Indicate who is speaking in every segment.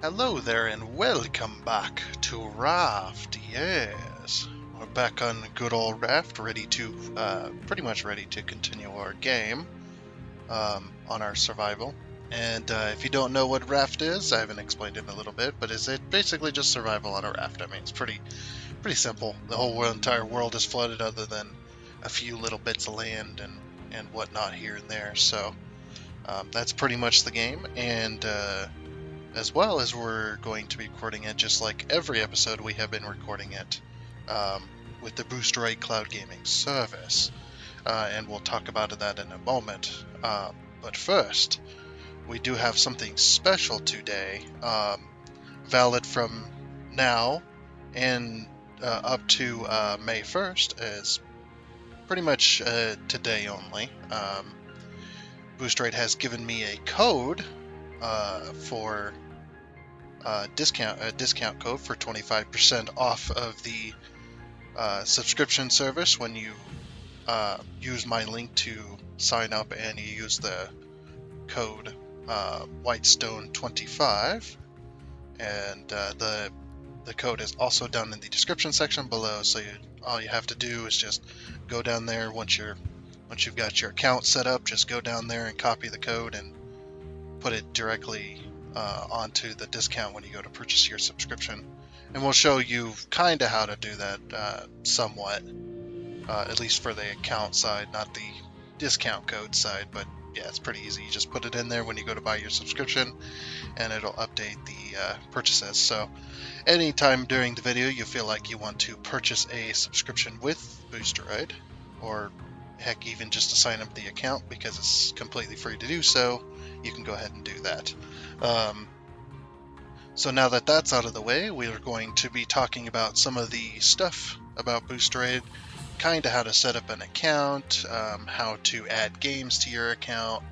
Speaker 1: Hello there and welcome back to Raft. Yes, we're back on good old Raft, pretty much ready to continue our game on our survival. And if you don't know what Raft is, I haven't explained it in a little bit, but is it basically just survival on a raft? I mean, it's pretty simple. The entire world is flooded, other than a few little bits of land and whatnot here and there. So that's pretty much the game, and as well as we're going to be recording it just like every episode we have been recording it um, with the Boosteroid cloud gaming service. And we'll talk about that in a moment. But first, we do have something special today, valid from now and up to May 1st, is pretty much today only. Boosteroid has given me a code for a discount code for 25% off of the subscription service when you use my link to sign up, and you use the code whitestone25, and the code is also down in the description section below. So all you have to do is just go down there once you've got your account set up. Just go down there and copy the code and put it directly onto the discount when you go to purchase your subscription. And we'll show you kind of how to do that somewhat, at least for the account side, not the discount code side. But yeah, it's pretty easy. You just put it in there when you go to buy your subscription, and it'll update the purchases. So anytime during the video you feel like you want to purchase a subscription with Boosteroid, or heck, even just to sign up the account because it's completely free to do so, you can go ahead and do that. So now that that's out of the way, we are going to be talking about some of the stuff about Boosteroid, kind of how to set up an account, how to add games to your account,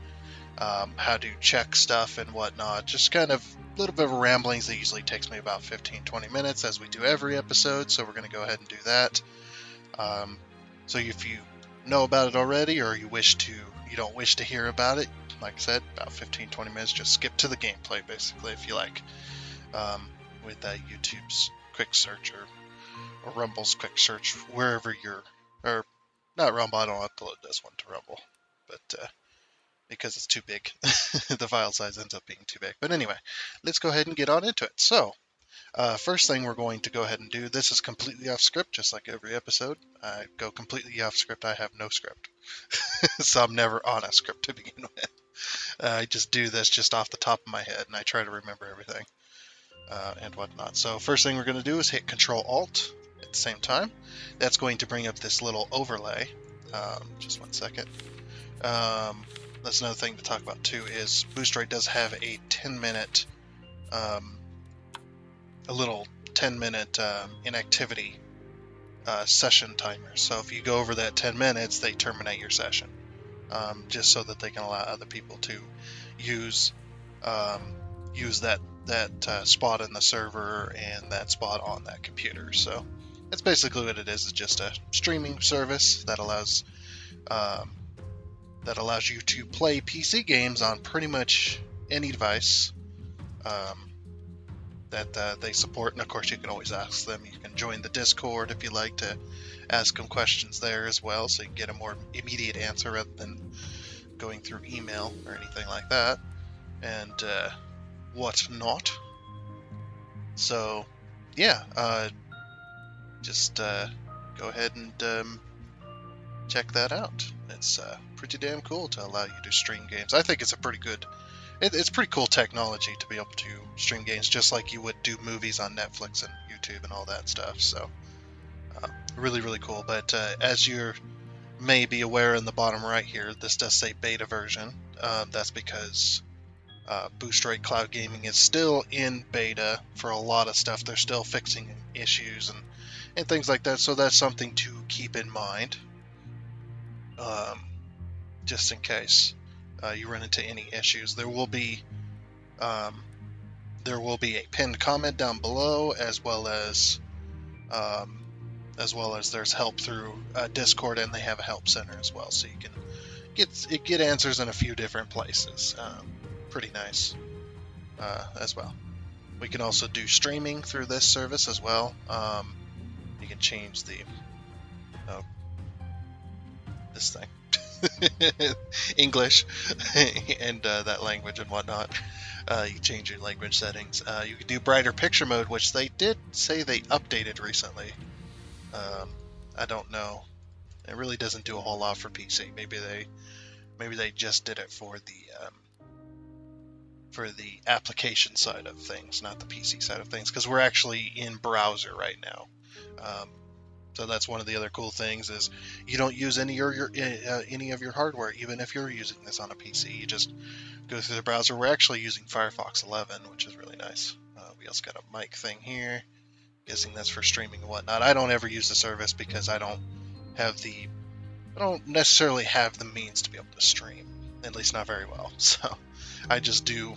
Speaker 1: how to check stuff and whatnot. Just kind of a little bit of ramblings that usually takes me about 15-20 minutes, as we do every episode, so we're going to go ahead and do that. So if you know about it already, or you don't wish to hear about it, like I said, about 15-20 minutes, just skip to the gameplay basically if you like, with YouTube's quick search or Rumble's quick search, wherever or not Rumble, I don't upload this one to Rumble, but because it's too big. The file size ends up being too big. But anyway, let's go ahead and get on into it. So first thing we're going to go ahead and do, this is completely off script, just like every episode. I go completely off script. I have no script. So I'm never on a script to begin with. I just do this just off the top of my head, and I try to remember everything and whatnot. So first thing we're going to do is hit Control-Alt at the same time. That's going to bring up this little overlay. Just 1 second. That's another thing to talk about too, is Boosteroid does have a 10-minute inactivity session timer. So if you go over that 10 minutes, they terminate your session, just so that they can allow other people to use that spot in the server and that spot on that computer. So that's basically what it is. It's just a streaming service that allows you to play PC games on pretty much any device that they support. And of course, you can always ask them. You can join the Discord if you like to ask them questions there as well, so you can get a more immediate answer rather than going through email or anything like that, and whatnot. So yeah, just go ahead and check that out. It's pretty damn cool to allow you to stream games. I think it's it's pretty cool technology to be able to stream games just like you would do movies on Netflix and YouTube and all that stuff. So really, really cool. But as you may be aware, in the bottom right here, this does say beta version. That's because Boosteroid Cloud Gaming is still in beta for a lot of stuff. They're still fixing issues and things like that. So that's something to keep in mind, just in case you run into any issues. There will be a pinned comment down below, as well as there's help through Discord, and they have a help center as well, so you can get answers in a few different places. Pretty nice as well. We can also do streaming through this service as well. You can change the this thing English and that language and whatnot. You can change your language settings. You can do brighter picture mode, which they did say they updated recently. I don't know. It really doesn't do a whole lot for PC. Maybe they just did it for the application side of things, not the PC side of things, because we're actually in browser right now. So that's one of the other cool things is you don't use any of your hardware, even if you're using this on a PC. You just go through the browser. We're actually using Firefox 11, which is really nice. We also got a mic thing here. Guessing that's for streaming and whatnot. I don't ever use the service because I don't necessarily have the means to be able to stream, at least not very well. So I just do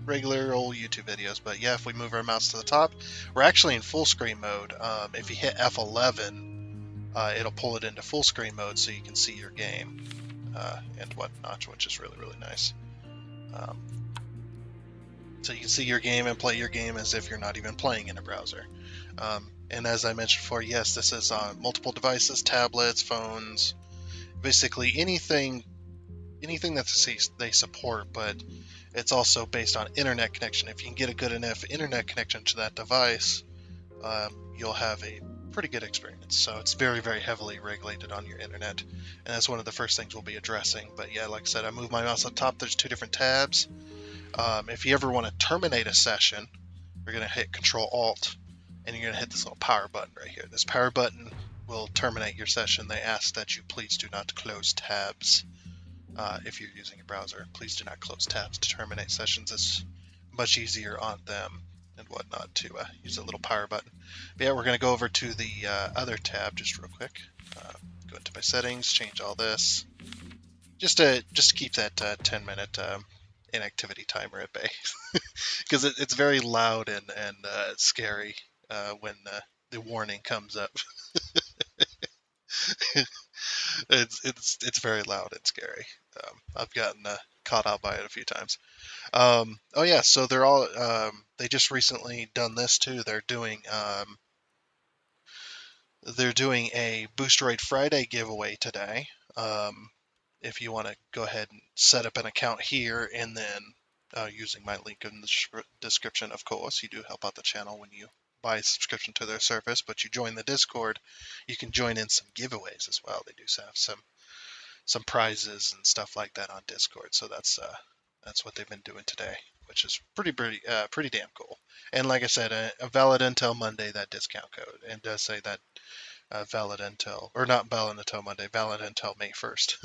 Speaker 1: regular old YouTube videos. But yeah, if we move our mouse to the top, we're actually in full screen mode. If you hit F11, it'll pull it into full screen mode so you can see your game and whatnot, which is really, really nice. So you can see your game and play your game as if you're not even playing in a browser. And as I mentioned before, yes, this is on multiple devices, tablets, phones, basically anything that they support, but it's also based on internet connection. If you can get a good enough internet connection to that device, you'll have a pretty good experience. So it's very, very heavily regulated on your internet, and that's one of the first things we'll be addressing. But yeah, like I said, I move my mouse up top. There's two different tabs. If you ever want to terminate a session, you're going to hit Control Alt, and you're going to hit this little power button right here. This power button will terminate your session. They ask that you please do not close tabs. If you're using a browser, please do not close tabs to terminate sessions. It's much easier on them and whatnot to use a little power button. But yeah, we're going to go over to the other tab just real quick. Go into my settings, change all this, just to keep that 10-minute inactivity timer at bay, because it's very loud and scary when the warning comes up. It's very loud and scary. I've gotten caught out by it a few times. Oh yeah, so they just recently done this too. They're doing a Boosteroid Friday giveaway today. If you want to go ahead and set up an account here, and then using my link in the description, of course, you do help out the channel when you buy a subscription to their service. But you join the Discord, you can join in some giveaways as well. They do have some prizes and stuff like that on Discord. So that's what they've been doing today, which is pretty damn cool. And like I said, valid until Monday, that discount code, and does say that valid until, or not valid until Monday, valid until May 1st.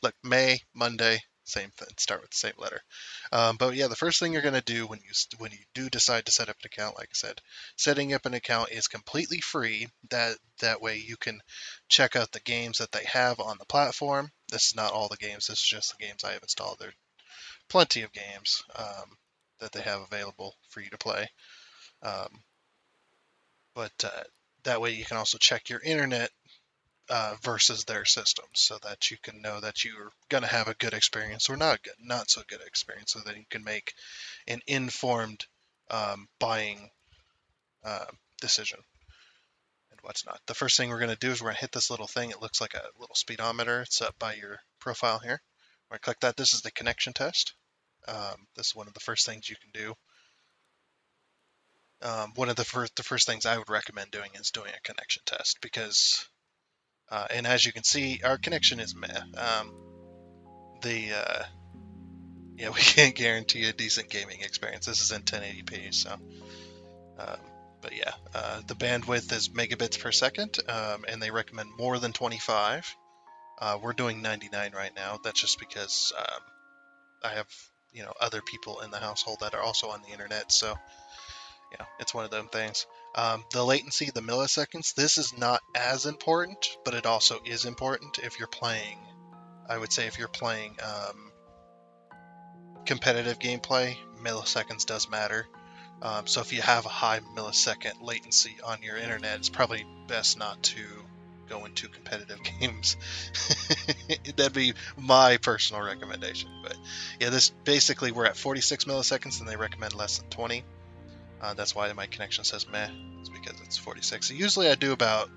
Speaker 1: Look, May, Monday, same thing. Start with the same letter. But yeah, the first thing you're going to do when you do decide to set up an account, like I said, setting up an account is completely free. That way you can check out the games that they have on the platform. This is not all the games. This is just the games I have installed. There are plenty of games that they have available for you to play. But that way you can also check your internet versus their systems, so that you can know that you're going to have a good experience or not so good experience, so that you can make an informed buying decision and what's not. The first thing we're going to do is we're going to hit this little thing. It looks like a little speedometer. It's up by your profile here. We're going to click that. This is the connection test. This is one of the first things you can do. One of the first things I would recommend doing is doing a connection test, because and as you can see, our connection is meh. Yeah, we can't guarantee a decent gaming experience. This is in 1080p, so. But yeah, the bandwidth is megabits per second, and they recommend more than 25. We're doing 99 right now. That's just because I have other people in the household that are also on the internet, so yeah, it's one of them things. The latency, the milliseconds, this is not as important, but it also is important if you're playing. I would say if you're playing competitive gameplay, milliseconds does matter. So if you have a high millisecond latency on your internet, it's probably best not to go into competitive games. That'd be my personal recommendation. But yeah, this basically we're at 46 milliseconds, and they recommend less than 20. That's why my connection says meh. It's because it's 46. Usually I do about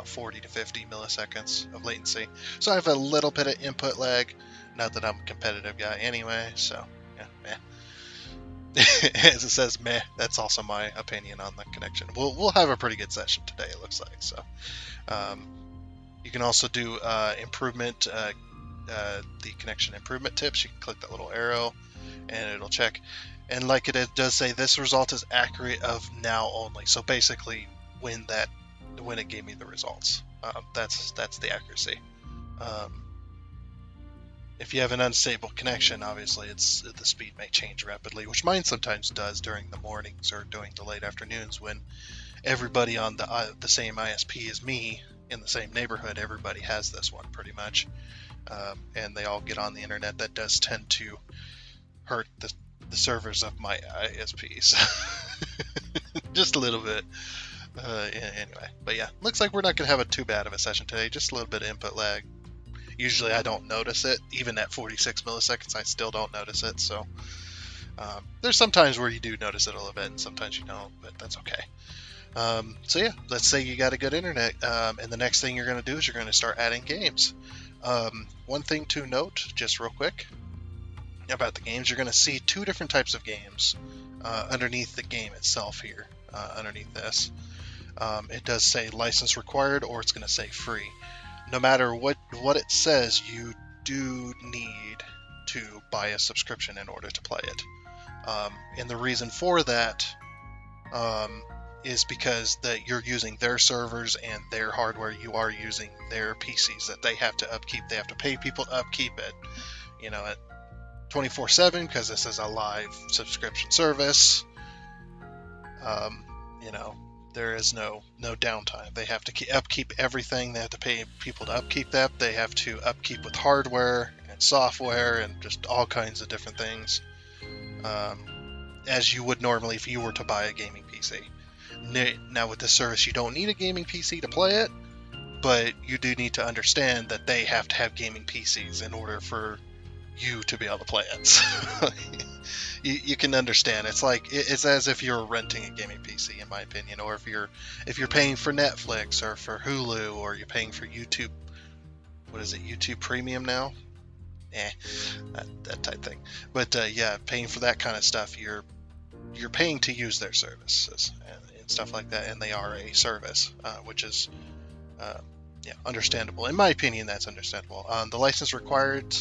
Speaker 1: 40 to 50 milliseconds of latency. So I have a little bit of input lag. Not that I'm a competitive guy anyway, so yeah, meh. As it says meh, that's also my opinion on the connection. We'll have a pretty good session today, it looks like. So um, you can also do improvement, the connection improvement tips. You can click that little arrow and it'll check. And like it does say, this result is accurate of now only. So basically, when it gave me the results, that's the accuracy. Um, if you have an unstable connection, obviously the speed may change rapidly, which mine sometimes does during the mornings or during the late afternoons when everybody on the same ISP as me in the same neighborhood. Everybody has this one pretty much, and they all get on the internet. That does tend to hurt the servers of my ISPs just a little bit. Anyway, but yeah, looks like we're not going to have a too bad of a session today. Just a little bit of input lag. Usually I don't notice it. Even at 46 milliseconds, I still don't notice it. So there's some times where you do notice it a little bit, and sometimes you don't, but that's okay. So yeah, let's say you got a good internet, and the next thing you're going to do is you're going to start adding games. One thing to note, just real quick, about the games, you're going to see two different types of games underneath the game itself here, underneath this. It does say license required, or it's going to say free. No matter what it says, you do need to buy a subscription in order to play it. And the reason for that is because that you're using their servers and their hardware. You are using their PCs that they have to upkeep. They have to pay people to upkeep it, at 24/7 because this is a live subscription service. Um, you know, there is no downtime. They have to upkeep everything. They have to pay people to upkeep that. They have to upkeep with hardware and software and just all kinds of different things, as you would normally if you were to buy a gaming PC. Now with this service, you don't need a gaming PC to play it, but you do need to understand that they have to have gaming PCs in order for you to be able to play it. So you can understand. It's as if you're renting a gaming PC, in my opinion, or if you're paying for Netflix or for Hulu, or you're paying for YouTube. What is it? YouTube Premium now? That type thing. But yeah, paying for that kind of stuff, you're paying to use their services and stuff like that, and they are a service, which is understandable. In my opinion, that's understandable. The license required,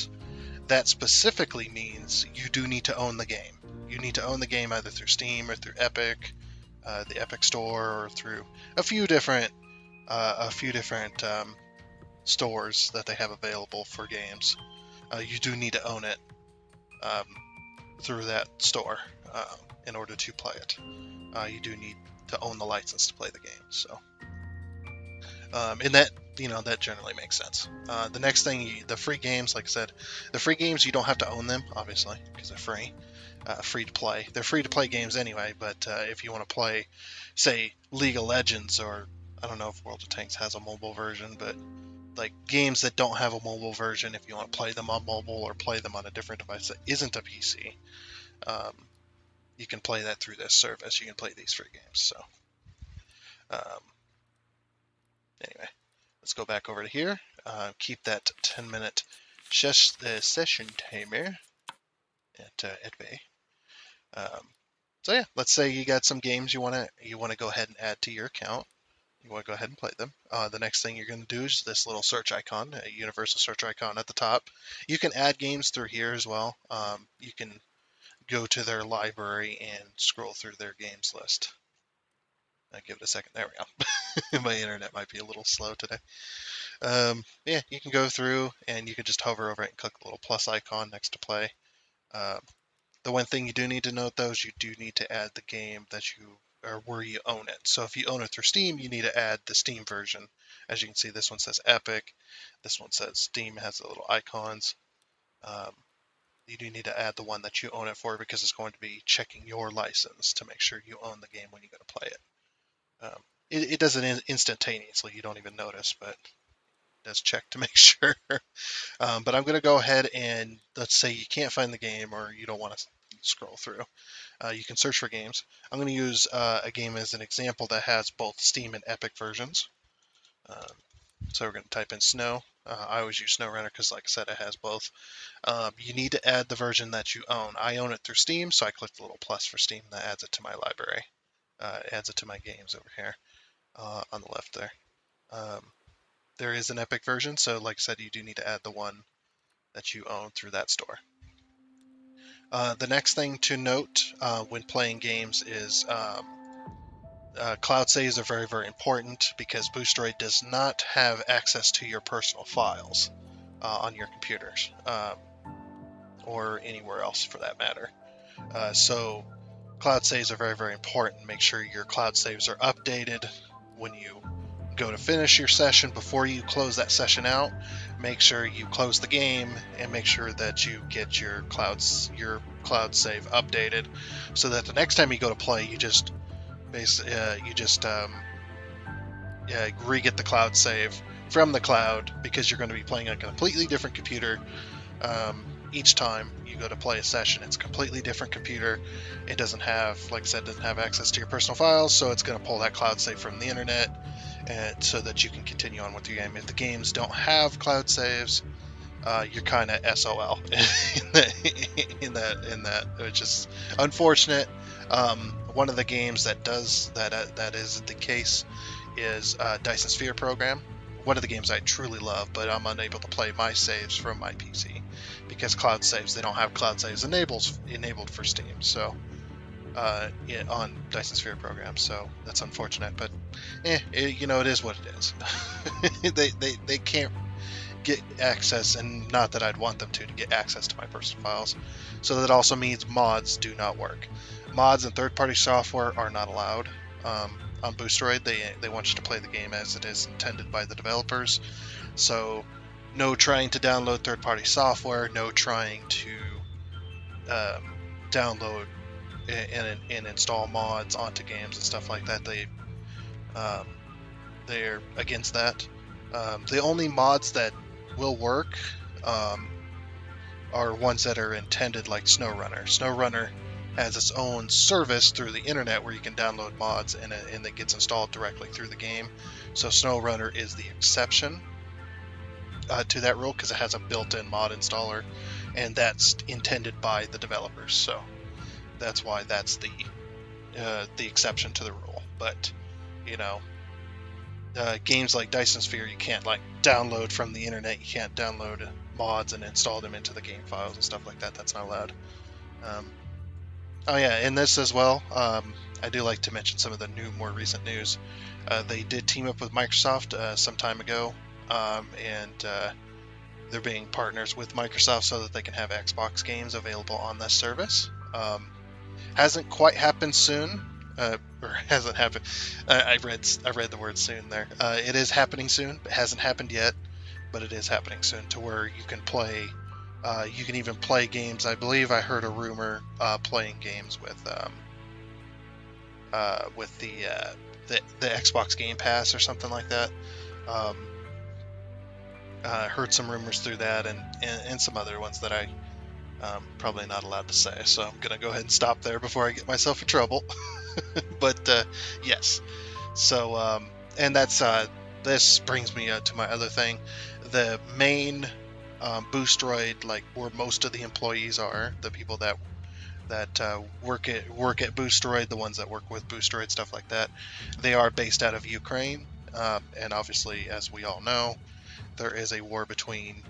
Speaker 1: that specifically means you do need to own the game. You need to own the game either through Steam or through Epic, the Epic Store, or through a few different stores that they have available for games. You do need to own it um, through that store in order to play it. You do need to own the license to play the game. So, and that generally makes sense. The next thing, the free games, like I said, the free games you don't have to own them, obviously, because they're free. Free to play. They're free to play games anyway, but if you want to play, say, League of Legends, or I don't know if World of Tanks has a mobile version, but like games that don't have a mobile version, if you want to play them on mobile or play them on a different device that isn't a PC, um, you can play that through this service. You can play these free games. So um, anyway, let's go back over to here. Keep that 10-minute session timer at bay. So yeah, let's say you got some games you want to go ahead and add to your account. You want to go ahead and play them. The next thing you're going to do is this little search icon, a universal search icon at the top. You can add games through here as well. You can go to their library and scroll through their games list. I'll give it a second. There we go. My internet might be a little slow today. Yeah, you can go through and you can just hover over it and click the little plus icon next to play. The one thing you do need to note, though, is you do need to add the game that you or where you own it. So if you own it through Steam, you need to add the Steam version. As you can see, this one says Epic. This one says Steam, has the little icons. You do need to add the one that you own it for because it's going to be checking your license to make sure you own the game when you go to play it. It does it instantaneously. You don't even notice, but does check to make sure. But I'm going to go ahead and let's say you can't find the game or you don't want to scroll through. You can search for games. I'm going to use a game as an example that has both Steam and Epic versions. So we're going to type in Snow. I always use SnowRunner because, like I said, it has both. You need to add the version that you own. I own it through Steam, so I click the little plus for Steam. That adds it to my library. Adds it to my games over here on the left there. There is an Epic version, so like I said, you do need to add the one that you own through that store. The next thing to note when playing games is cloud saves are very, very important because Boosteroid does not have access to your personal files on your computers or anywhere else for that matter. So cloud saves are very, very important. Make sure your cloud saves are updated when you go to finish your session. Before you close that session out, make sure you close the game and make sure that you get your cloud save updated, so that the next time you go to play, you just re-get the cloud save from the cloud, because you're going to be playing on a completely different computer. Each time you go to play a session, it's a completely different computer. It doesn't have, like I said, doesn't have access to your personal files, so it's going to pull that cloud save from the internet, and so that you can continue on with your game. If the games don't have cloud saves, you're kind of SOL in that, which is unfortunate. One of the games that does that is the case is Dyson Sphere Program. One of the games I truly love, but I'm unable to play my saves from my PC because cloud saves, they don't have cloud saves enabled for Steam. So on Dyson Sphere Program, so that's unfortunate. But it is what it is. they can't get access, and not that I'd want them to get access to my personal files. So that also means mods do not work. Mods and third-party software are not allowed. On Boosteroid, they want you to play the game as it is intended by the developers. So no trying to download third-party software, no trying to download and install mods onto games and stuff like that. They're against that. The only mods that will work are ones that are intended, like SnowRunner. SnowRunner has its own service through the internet where you can download mods and it gets installed directly through the game. So SnowRunner is the exception to that rule because it has a built-in mod installer, and that's intended by the developers. So that's why that's the exception to the rule. But games like Dyson Sphere, you can't download from the internet. You can't download mods and install them into the game files and stuff like that. That's not allowed. Oh yeah, and this as well. I do like to mention some of the more recent news. They did team up with Microsoft some time ago, and they're being partners with Microsoft so that they can have Xbox games available on this service. Hasn't quite happened soon. Or hasn't happened. I read the word soon there. It is happening soon. It hasn't happened yet, but it is happening soon to where you can play. You can even play games. I believe I heard a rumor playing games with the Xbox Game Pass or something like that. Heard some rumors through that and some other ones that I probably not allowed to say. So I'm gonna go ahead and stop there before I get myself in trouble. But yes, so and that's this brings me to my other thing. The main Boosteroid, where most of the employees are, the people that work at Boosteroid, the ones that work with Boosteroid, stuff like that, they are based out of Ukraine, and obviously, as we all know, there is a war between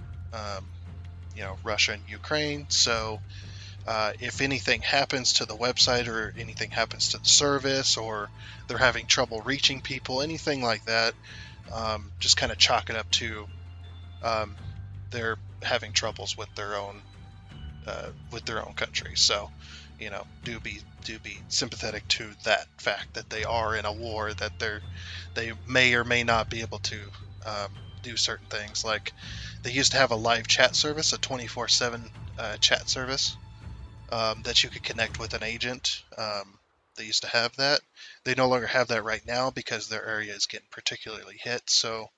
Speaker 1: Russia and Ukraine. So if anything happens to the website or anything happens to the service, or they're having trouble reaching people, anything like that, just kind of chalk it up to they're having troubles with their own country. So do be sympathetic to that fact that they are in a war, that they may or may not be able to do certain things. Like they used to have a live chat service, a 24/7 chat service that you could connect with an agent. They used to have that. They no longer have that right now because their area is getting particularly hit. So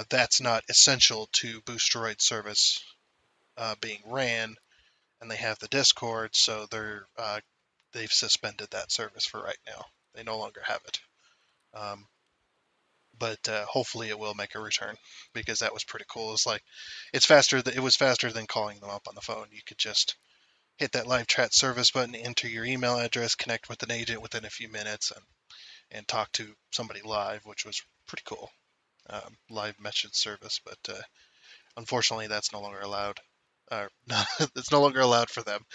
Speaker 1: that's not essential to Boosteroid service being ran, and they have the Discord, so they've suspended that service for right now. They no longer have it. But hopefully it will make a return, because that was pretty cool. It's faster. It was faster than calling them up on the phone. You could just hit that live chat service button, enter your email address, connect with an agent within a few minutes, and talk to somebody live, which was pretty cool. Live message service, but unfortunately that's no longer allowed. It's no longer allowed for them.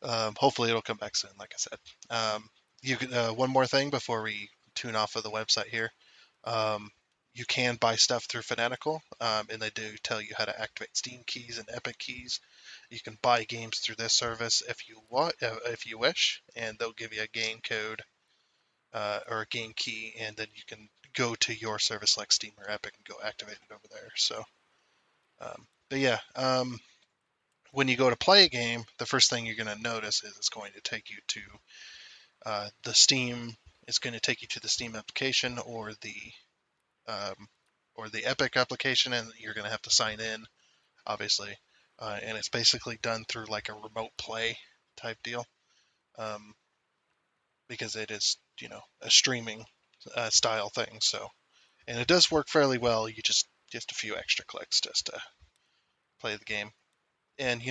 Speaker 1: Hopefully it'll come back soon, like I said. You can, one more thing before we tune off of the website here. You can buy stuff through Fanatical, and they do tell you how to activate Steam keys and Epic keys. You can buy games through this service if you want, if you wish, and they'll give you a game code or a game key, and then you can go to your service like Steam or Epic and go activate it over there. So, but yeah, when you go to play a game, the first thing you're going to notice is it's going to take you to the Steam. It's going to take you to the Steam application or the Epic application, and you're going to have to sign in, obviously. And it's basically done through like a remote play type deal, because it is, a streaming style thing. So, and it does work fairly well. You just a few extra clicks just to play the game. And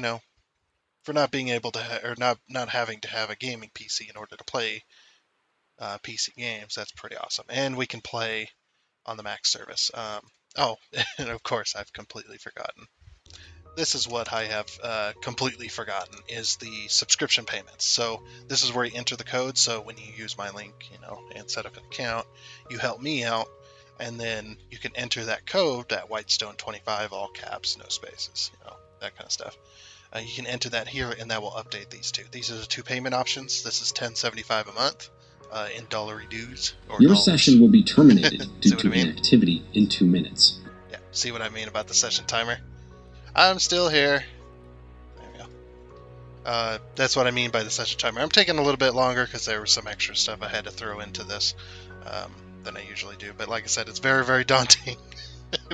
Speaker 1: for not being able to or not having to have a gaming PC in order to play PC games, that's pretty awesome. And we can play on the Mac service. And of course, I've completely forgotten. This is what I have completely forgotten, is the subscription payments. So this is where you enter the code. So when you use my link, and set up an account, you help me out, and then you can enter that code, that Whitestone25, all caps, no spaces, that kind of stuff. You can enter that here, and that will update these two. These are the two payment options. This is $10.75 a month in dollary dues.
Speaker 2: Your dollars. Session will be terminated due to inactivity in 2 minutes.
Speaker 1: Yeah, see what I mean about the session timer? I'm still here. There we go. That's what I mean by the session timer. I'm taking a little bit longer because there was some extra stuff I had to throw into this than I usually do. But like I said, it's very, very daunting.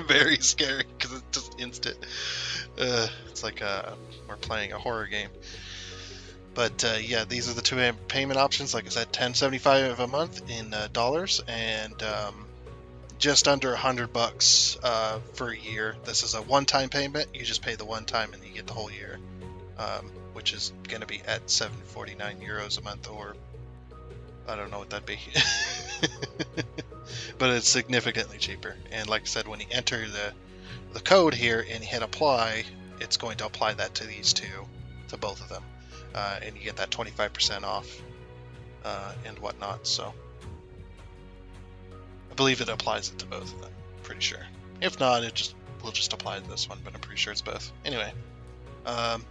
Speaker 1: Very scary because it's just instant. It's like we're playing a horror game. But yeah, these are the two payment options. Like I said, $10.75 a month in dollars, and just under $100 for a year. This is a one-time payment. You just pay the one time and you get the whole year, which is going to be at €7.49 a month, or I don't know what that'd be. But it's significantly cheaper. And like I said, when you enter the code here and hit apply, it's going to apply that to these two, to both of them, and you get that 25% off and whatnot. So I believe it applies it to both of them. Pretty sure. If not, we'll just apply to this one, but I'm pretty sure it's both. Anyway,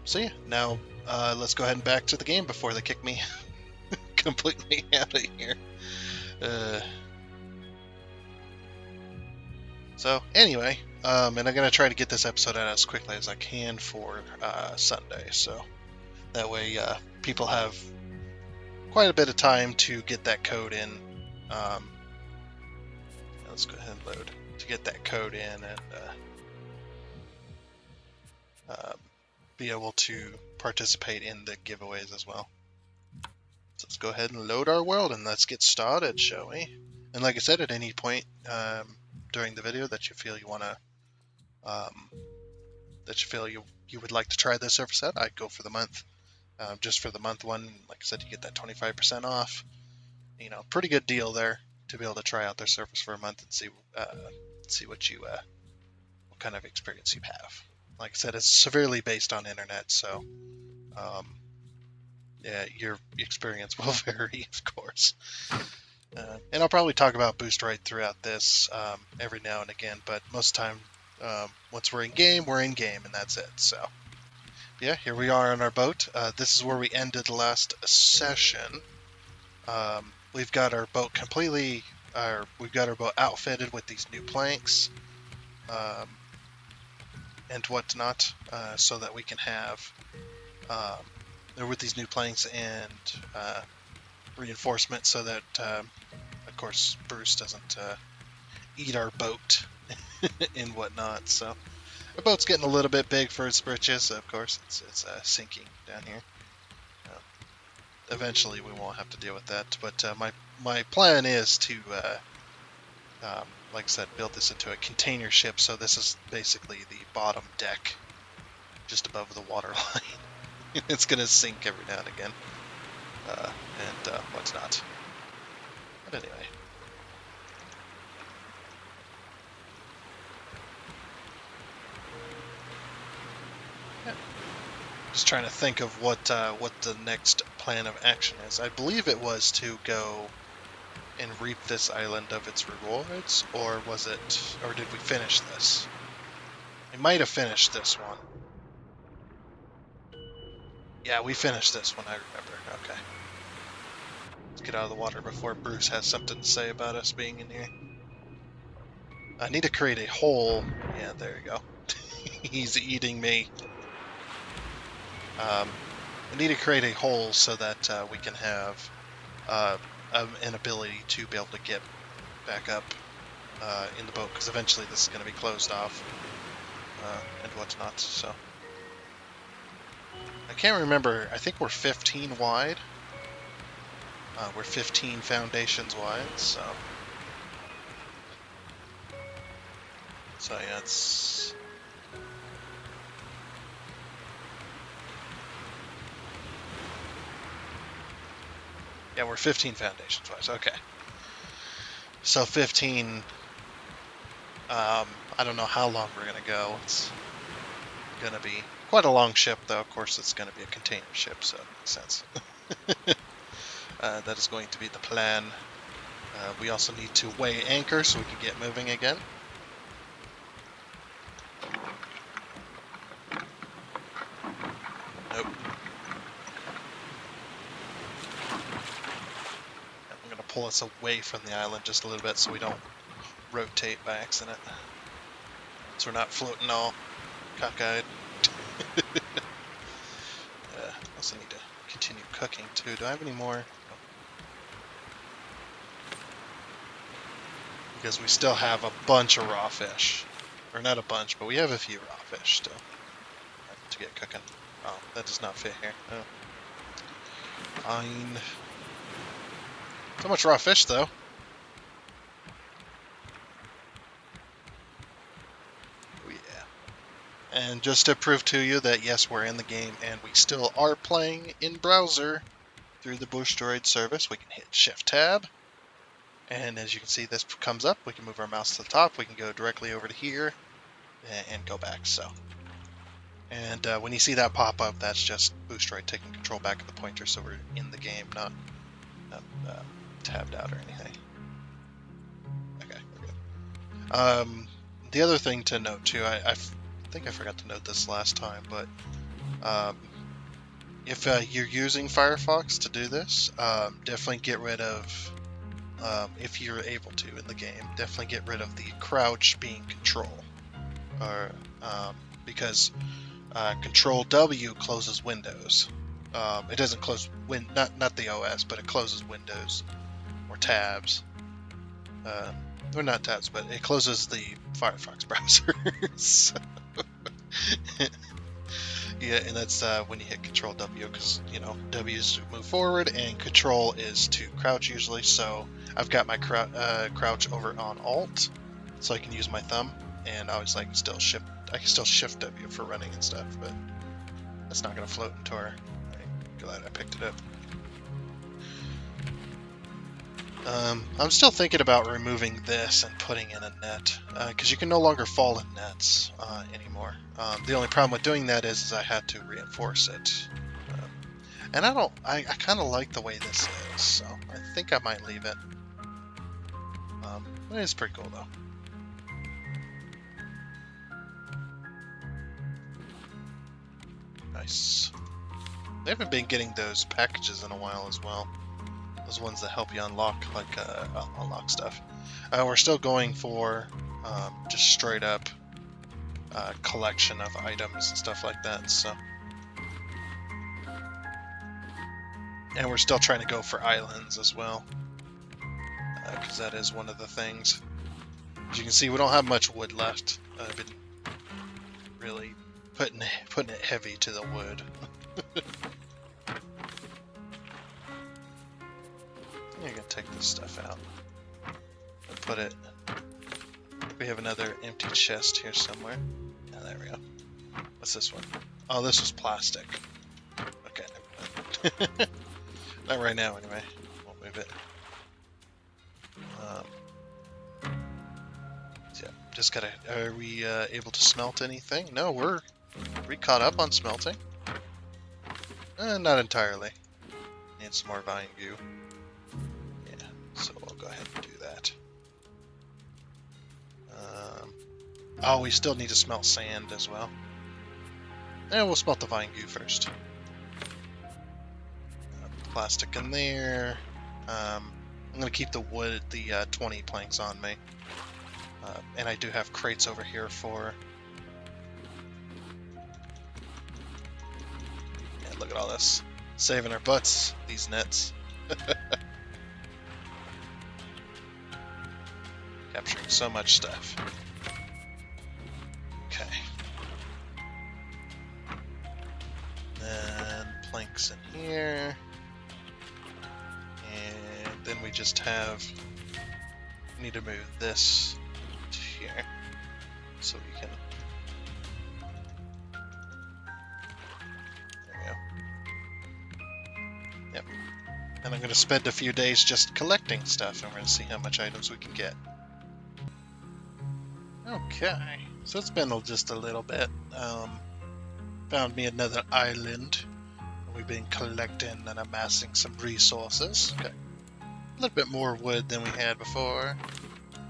Speaker 1: so yeah, now let's go ahead and back to the game before they kick me completely out of here. So anyway, and I'm gonna try to get this episode out as quickly as I can for Sunday, so that way people have quite a bit of time to get that code in. Let's go ahead and load to get that code in and be able to participate in the giveaways as well. So let's go ahead and load our world and let's get started, shall we? And like I said, at any point during the video that you feel you want to, you would like to try this service out, I'd go for the month. Just for the month one, like I said, you get that 25% off. Pretty good deal there to be able to try out their service for a month and see what kind of experience you have. Like I said, it's severely based on internet, so yeah, your experience will vary, of course. And I'll probably talk about Boosteroid throughout this every now and again, but most of the time, once we're in game, and that's it. So yeah, here we are on our boat. This is where we ended the last session. We've got our boat outfitted with these new planks and whatnot, so that we can have with these new planks and reinforcement, so that of course Bruce doesn't eat our boat and whatnot. So the boat's getting a little bit big for its britches. Of course, it's sinking down here. Uh, Eventually, we won't have to deal with that. But my plan is to, like I said, build this into a container ship. So this is basically the bottom deck, just above the water line. It's gonna sink every now and again, and whatnot. But anyway. Just trying to think of what the next plan of action is. I believe it was to go and reap this island of its rewards, or was it, or did we finish this? We might have finished this one. Yeah, we finished this one, I remember. Okay. Let's get out of the water before Bruce has something to say about us being in here. I need to create a hole. Yeah, there you go. He's eating me. I need to create a hole so that we can have an ability to be able to get back up in the boat, because eventually this is going to be closed off and whatnot. So I can't remember. I think we're 15 wide. We're 15 foundations wide. So yeah, it's. Yeah, we're 15 foundations wide. Okay. So 15. I don't know how long we're gonna go. It's gonna be quite a long ship, though. Of course, it's gonna be a container ship, so it makes sense. That is going to be the plan. We also need to weigh anchor so we can get moving again. Nope. I'm gonna pull us away from the island just a little bit so we don't rotate by accident. So we're not floating all cockeyed. Also need to continue cooking too. Do I have any more? No. Because we still have a bunch of raw fish. Or not a bunch, but we have a few raw fish still to get cooking. Oh, that does not fit here. Oh. Fine. So much raw fish though. And just to prove to you that yes, we're in the game and we still are playing in browser through the Boosteroid service, we can hit Shift Tab. And as you can see, this comes up. We can move our mouse to the top. We can go directly over to here and go back. And when you see that pop up, that's just Boosteroid taking control back of the pointer, so we're in the game, not tabbed out or anything. Okay, we're good. The other thing to note too, I think I forgot to note this last time, but if you're using Firefox to do this, definitely get rid of, if you're able to in the game, definitely get rid of the crouch being control, or because Control W closes Windows. It doesn't close not the OS, but it closes Windows or tabs. Or not tabs, but it closes the Firefox browser. Yeah, and that's when you hit Control W, because W is to move forward and Control is to crouch usually. So I've got my crouch over on Alt, so I can use my thumb, and obviously I can still shift W for running and stuff, but that's not going to float into our. I'm glad I picked it up. I'm still thinking about removing this and putting in a net, because you can no longer fall in nets anymore. The only problem with doing that is I had to reinforce it. And I kind of like the way this is, so I think I might leave it. It's pretty cool though. Nice. They haven't been getting those packages in a while as well. Those ones that help you unlock unlock stuff. We're still going for just straight up collection of items and stuff like that. So, and we're still trying to go for islands as well, because that is one of the things. As you can see, we don't have much wood left. I've been really putting it heavy to the wood. You're gonna take this stuff out and put it. We have another empty chest here somewhere. Oh, there we go. What's this one? Oh, this was plastic. Okay, never mind. Not right now, anyway. Won't move it. Yeah, just gotta. Are we able to smelt anything? No, we're caught up on smelting. Not entirely. Need some more vine goo. Yeah, so we'll go ahead and do that. Oh, we still need to smelt sand as well. And we'll smelt the vine goo first. Plastic in there. I'm gonna keep the wood, the 20 planks on me. And I do have crates over here for... Yeah, look at all this. Saving our butts, these nets. Capturing so much stuff. Okay. Then planks in here. And then we just have... need to move this to here. So we can... There we go. Yep. And I'm going to spend a few days just collecting stuff, and we're going to see how much items we can get. Okay, so it's been just a little bit. Found me another island. We've been collecting and amassing some resources. Okay. A little bit more wood than we had before.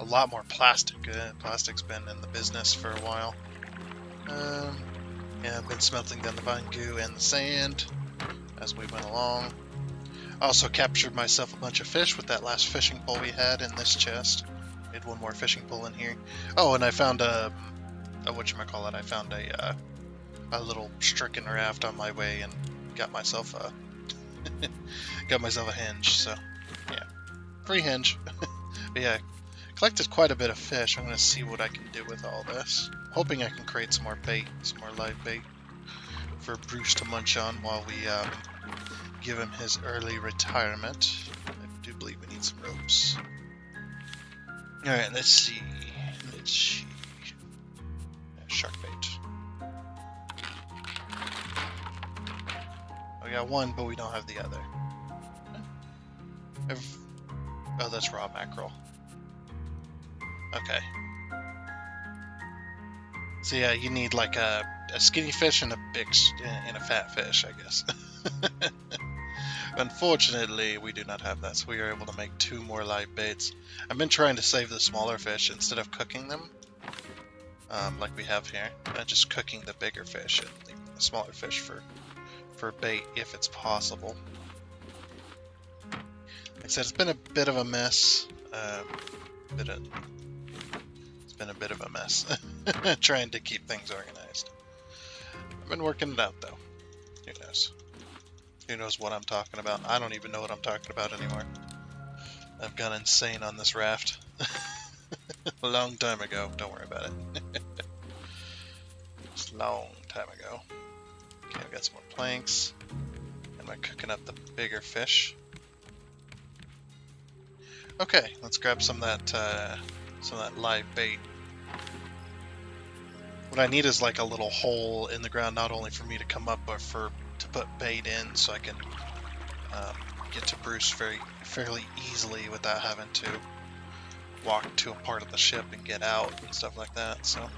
Speaker 1: A lot more plastic. Plastic's been in the business for a while. Yeah, I've been smelting down the vine goo and the sand as we went along. I also captured myself a bunch of fish with that last fishing pole we had in this chest. We had one more fishing pole in here. Oh, and I found a whatchamacallit, I found a little stricken raft on my way and got myself a hinge, so yeah. Free hinge. But yeah, collected quite a bit of fish. I'm gonna see what I can do with all this. Hoping I can create some more bait, some more live bait for Bruce to munch on while we give him his early retirement. I do believe we need some ropes. Alright, let's see. Shark bait. We got one, but we don't have the other. Oh, that's raw mackerel. Okay. So yeah, you need like a skinny fish and a fat fish, I guess. Unfortunately, we do not have that, so we are able to make 2 more live baits. I've been trying to save the smaller fish instead of cooking them, like we have here. Just cooking the bigger fish and leaving the smaller fish for bait if it's possible. Like I said, it's been a bit of a mess. It's been a bit of a mess trying to keep things organized. I've been working it out though. Who knows? Who knows what I'm talking about? I don't even know what I'm talking about anymore. I've gone insane on this raft. A long time ago. Don't worry about it. Just a long time ago. Okay, we got some more planks. And we're cooking up the bigger fish. Okay, let's grab some of that live bait. What I need is like a little hole in the ground, not only for me to come up, but to put bait in, so I can get to Bruce fairly easily without having to walk to a part of the ship and get out and stuff like that. So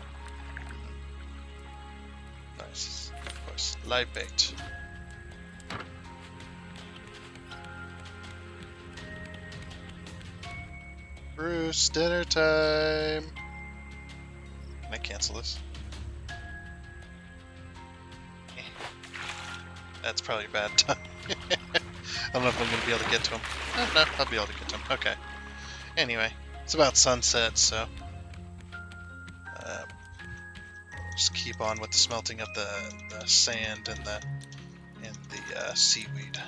Speaker 1: nice, of course, live bait. Bruce, dinner time. Can I cancel this? That's probably a bad time. I don't know if I'm going to be able to get to him. No, I'll be able to get to him. Okay. Anyway, it's about sunset, so just keep on with the smelting of the sand and the seaweed.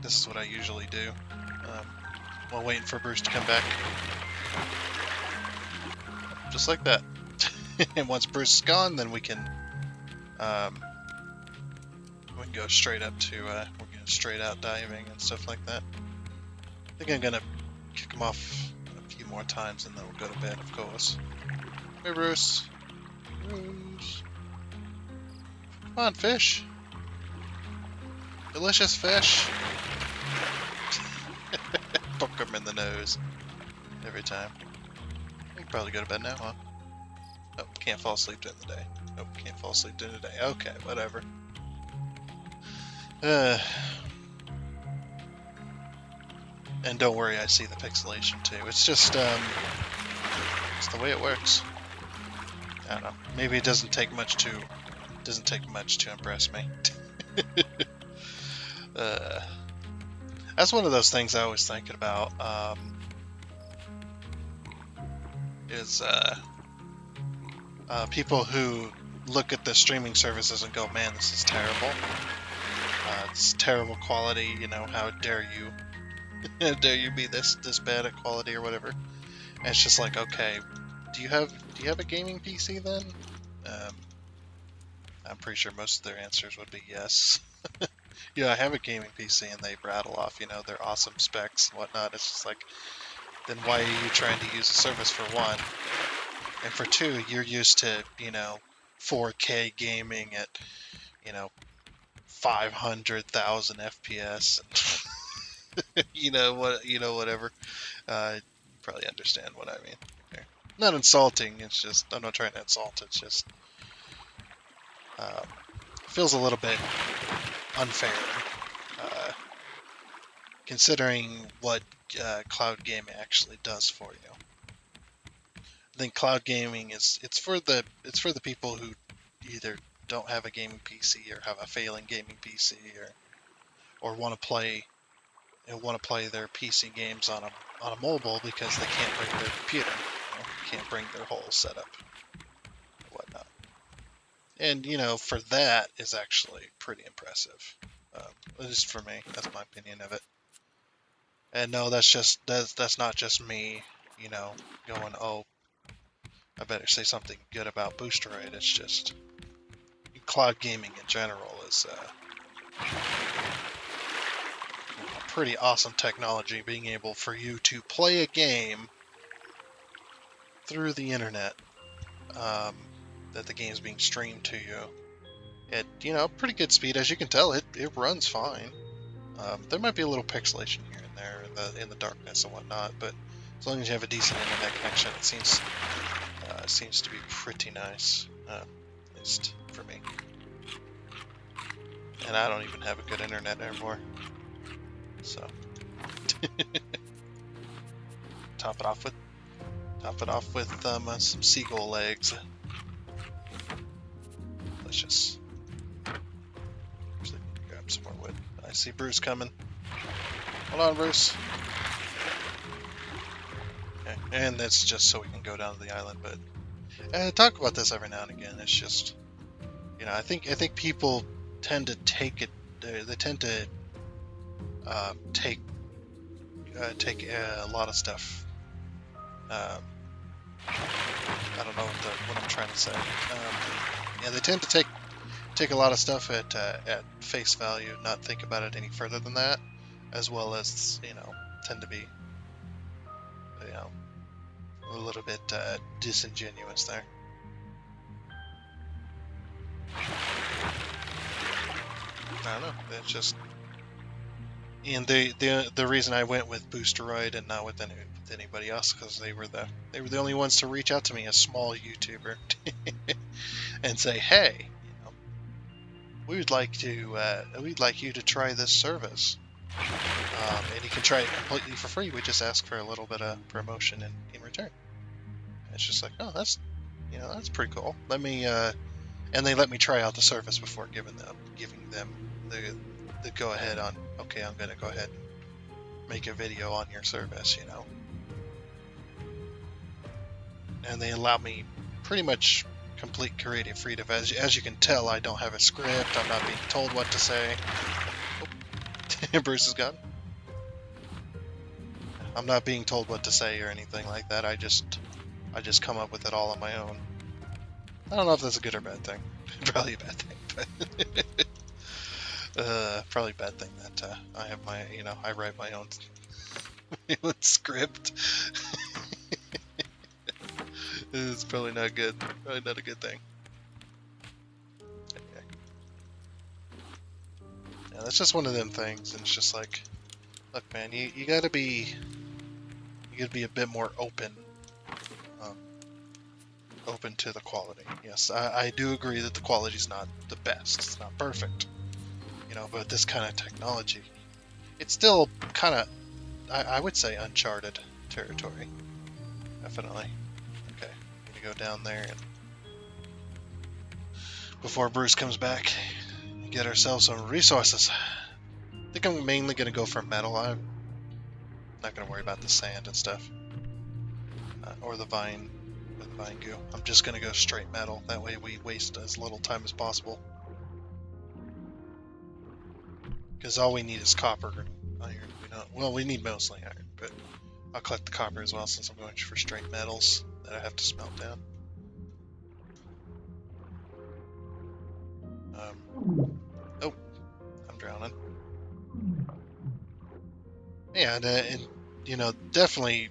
Speaker 1: This is what I usually do. while waiting for Bruce to come back. Just like that. And once Bruce is gone, then we can go straight up to we're going straight out diving and stuff like that. I think I'm gonna kick him off a few more times and then we'll go to bed, of course. Hey, Bruce. Bruce. Come on, fish. Delicious fish. Poke him in the nose every time. I can probably go to bed now, huh? Oh, can't fall asleep during the day. Nope, can't fall asleep during the day. Okay, whatever. And don't worry, I see the pixelation too. It's just it's the way it works. I don't know. Maybe it doesn't take much to impress me. That's one of those things I always think about. Is people who look at the streaming services and go, "Man, this is terrible. It's terrible quality. You know, how dare you? How dare you be this bad at quality or whatever?" And it's just like, okay, do you have a gaming PC then? I'm pretty sure most of their answers would be yes. Yeah, I have a gaming PC, and they rattle off, their awesome specs and whatnot. It's just like, then why are you trying to use a service for one? And for two, you're used to, 4K gaming at, 500,000 FPS. Whatever. You probably understand what I mean. Okay. Not insulting. It's just, I'm not trying to insult. It's just feels a little bit unfair, considering what cloud gaming actually does for you. I think cloud gaming it's for the people who either don't have a gaming PC or have a failing gaming PC or want to play their PC games on a mobile because they can't bring their computer, can't bring their whole setup, and whatnot. And for that is actually pretty impressive, at least for me. That's my opinion of it. And no, that's not just me, going, oh, I better say something good about Boosteroid. It's just cloud gaming in general is pretty awesome technology, being able for you to play a game through the internet, that the game's being streamed to you at pretty good speed. As you can tell, it runs fine. There might be a little pixelation here and there in the darkness and whatnot, but as long as you have a decent internet connection, it seems to be pretty nice, at least for me. And I don't even have a good internet anymore, so top it off with some seagull legs. Delicious. Actually, grab some more wood. I see Bruce coming. Hold on, Bruce. Okay, and that's just so we can go down to the island. But talk about this every now and again. It's just, I think people tend to take it. They tend to take a lot of stuff. I don't know what I'm trying to say. Yeah, they tend to take a lot of stuff at face value, not think about it any further than that, as well as tend to be a little bit disingenuous there. I don't know. It's just, and the reason I went with Boosteroid and not with anybody else, because they were the only ones to reach out to me, a small YouTuber, and say, hey, we'd like you to try this service, and you can try it completely for free. We just ask for a little bit of promotion in return. And it's just like, oh, that's pretty cool. Let me and they let me try out the service before giving them the go ahead on, okay, I'm gonna go ahead and make a video on your service, and they allow me pretty much complete creative freedom. As you can tell, I don't have a script. I'm not being told what to say. Oh. Bruce is gone. I'm not being told what to say or anything like that. I just come up with it all on my own. I don't know if that's a good or bad thing. Probably a bad thing, but probably a bad thing that I have my, I write my own, my own script. It's probably not good. Probably not a good thing. Okay. Yeah, that's just one of them things, and it's just like, look, man, you gotta be a bit more open, um, open to the quality. Yes, I do agree that the quality's not the best. It's not perfect, but this kind of technology, it's still kind of, I would say, uncharted territory. Definitely. Okay, I'm gonna go down there and before Bruce comes back, get ourselves some resources. I think I'm mainly gonna go for metal. I'm not gonna worry about the sand and stuff, or the vine goo. I'm just gonna go straight metal. That way we waste as little time as possible. Because all we need is copper and iron. We need mostly iron, but I'll collect the copper as well since I'm going for straight metals that I have to smelt down. Oh, I'm drowning. Yeah, and definitely,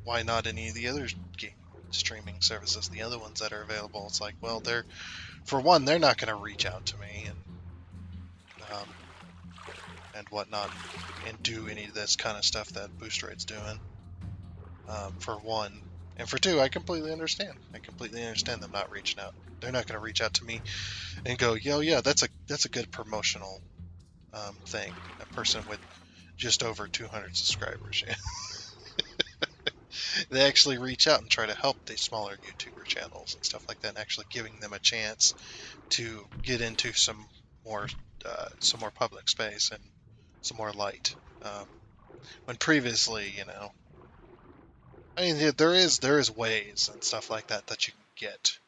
Speaker 1: why not any of the other game streaming services, the other ones that are available? It's like, well, for one, they're not going to reach out to me and whatnot and do any of this kind of stuff that Boosteroid's doing. For one, and for two, I completely understand. I completely understand them not reaching out. They're not going to reach out to me and go, "Yo, yeah, that's a good promotional thing." A person with just over 200 subscribers. They actually reach out and try to help the smaller YouTuber channels and stuff like that, and actually giving them a chance to get into some more public space and some more light. When previously, I mean, there is ways and stuff like that that you can get.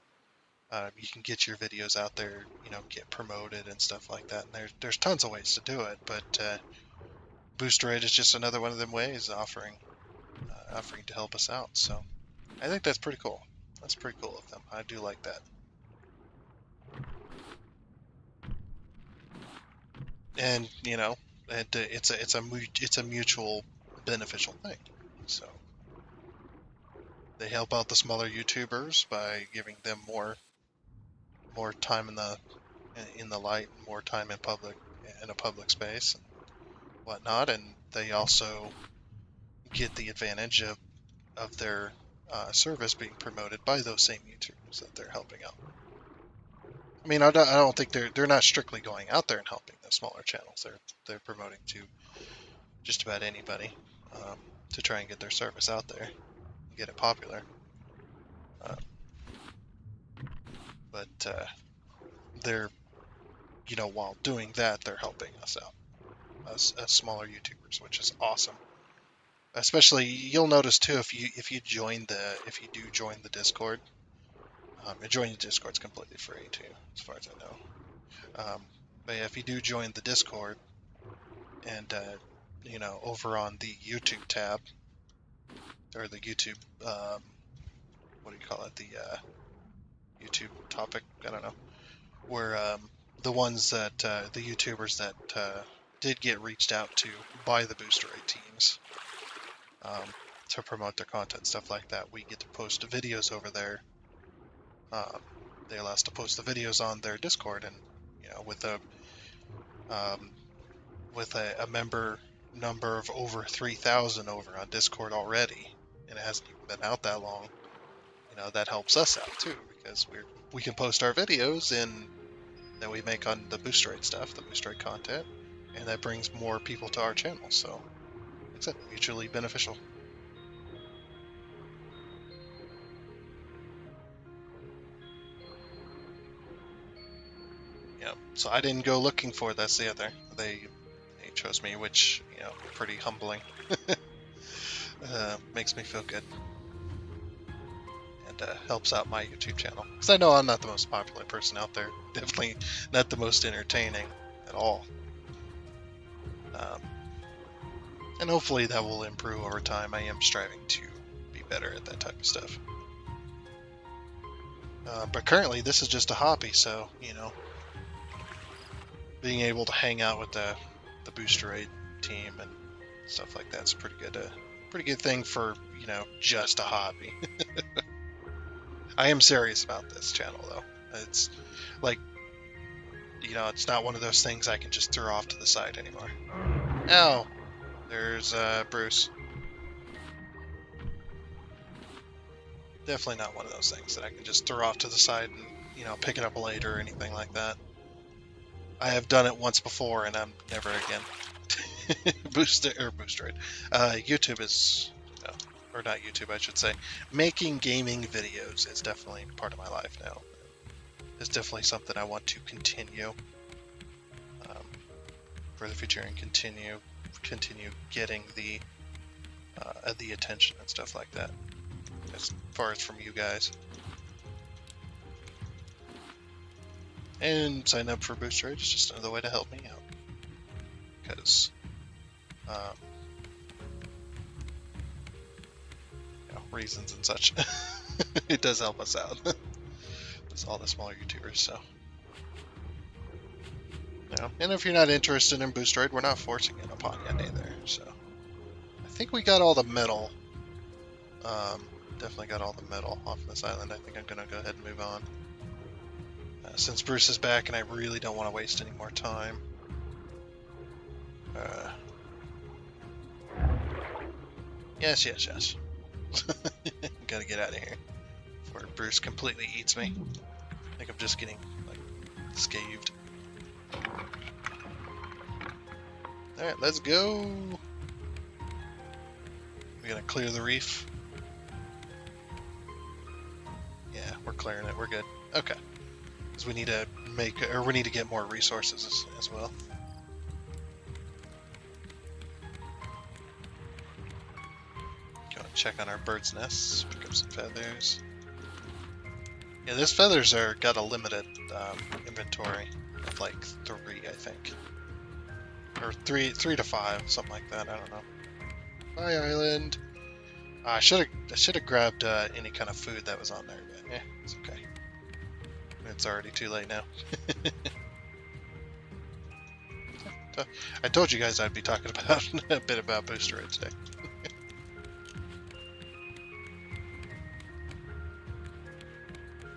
Speaker 1: You can get your videos out there, get promoted and stuff like that. And there's tons of ways to do it, but Boosteroid is just another one of them ways offering to help us out. So I think that's pretty cool. That's pretty cool of them. I do like that. And it's a mutual beneficial thing. So they help out the smaller YouTubers by giving them more time in the light, more time in a public space and whatnot, and they also get the advantage of their service being promoted by those same YouTubers that they're helping out. I mean, I don't think they're not strictly going out there and helping the smaller channels. They're promoting to just about anybody to try and get their service out there and get it popular. Uh, but they're while doing that, they're helping us out as smaller YouTubers, which is awesome. Especially, you'll notice too if you do join the Discord. And joining the Discord's completely free too, as far as I know. But yeah, if you do join the Discord, and over on the YouTube tab or the YouTube, what do you call it? The YouTube topic. I don't know. Where the ones that the YouTubers that did get reached out to by the Boosteroid teams to promote their content, stuff like that. We get to post videos over there. They allow us to post the videos on their Discord, and with a member number of over 3,000 over on Discord already, and it hasn't even been out that long. That helps us out too, because we can post our videos that we make on the Boosteroid stuff, the Boosteroid content, and that brings more people to our channel. So it's mutually beneficial. So I didn't go looking for it. That's the other. They chose me, which pretty humbling. Makes me feel good, and helps out my YouTube channel, because I know I'm not the most popular person out there. Definitely not the most entertaining at all. And hopefully that will improve over time. I am striving to be better at that type of stuff. But currently, this is just a hobby, so, you know, being able to hang out with the Boosteroid team and stuff like that's pretty good thing for, you know, just a hobby. I am serious about this channel, though. It's like, you know, it's not one of those things I can just throw off to the side anymore. Oh, there's Bruce. Definitely not one of those things that I can just throw off to the side and, you know, pick it up later or anything like that. I have done it once before, and I'm never again. Boosteroid. YouTube is, no, or not YouTube, I should say. Making gaming videos is definitely part of my life now. It's definitely something I want to continue for the future and continue getting the attention and stuff like that. As far as from you guys. And sign up for Boosteroid is just another way to help me out. Because, you know, reasons and such. It does help us out. It's all the smaller YouTubers, so. Yeah. And if you're not interested in Boosteroid, we're not forcing it upon you either, so. I think we got all the metal. Definitely got all the metal off this island. I think I'm going to go ahead and move on. Since Bruce is back and I really don't want to waste any more time. Yes. Gotta get out of here before Bruce completely eats me. I think I'm just getting, like, scaved. Alright, let's go! We gotta clear the reef. Yeah, we're clearing it, we're good. Okay. Because we need to get more resources as well. Go and check on our bird's nests, pick up some feathers. Yeah, these feathers got a limited inventory of like 3, I think. Or 3 to 5, something like that, I don't know. Bye, island! I should have grabbed any kind of food that was on there, but yeah, it's okay. It's already too late now. I told you guys I'd be talking about a bit about Boosteroid today.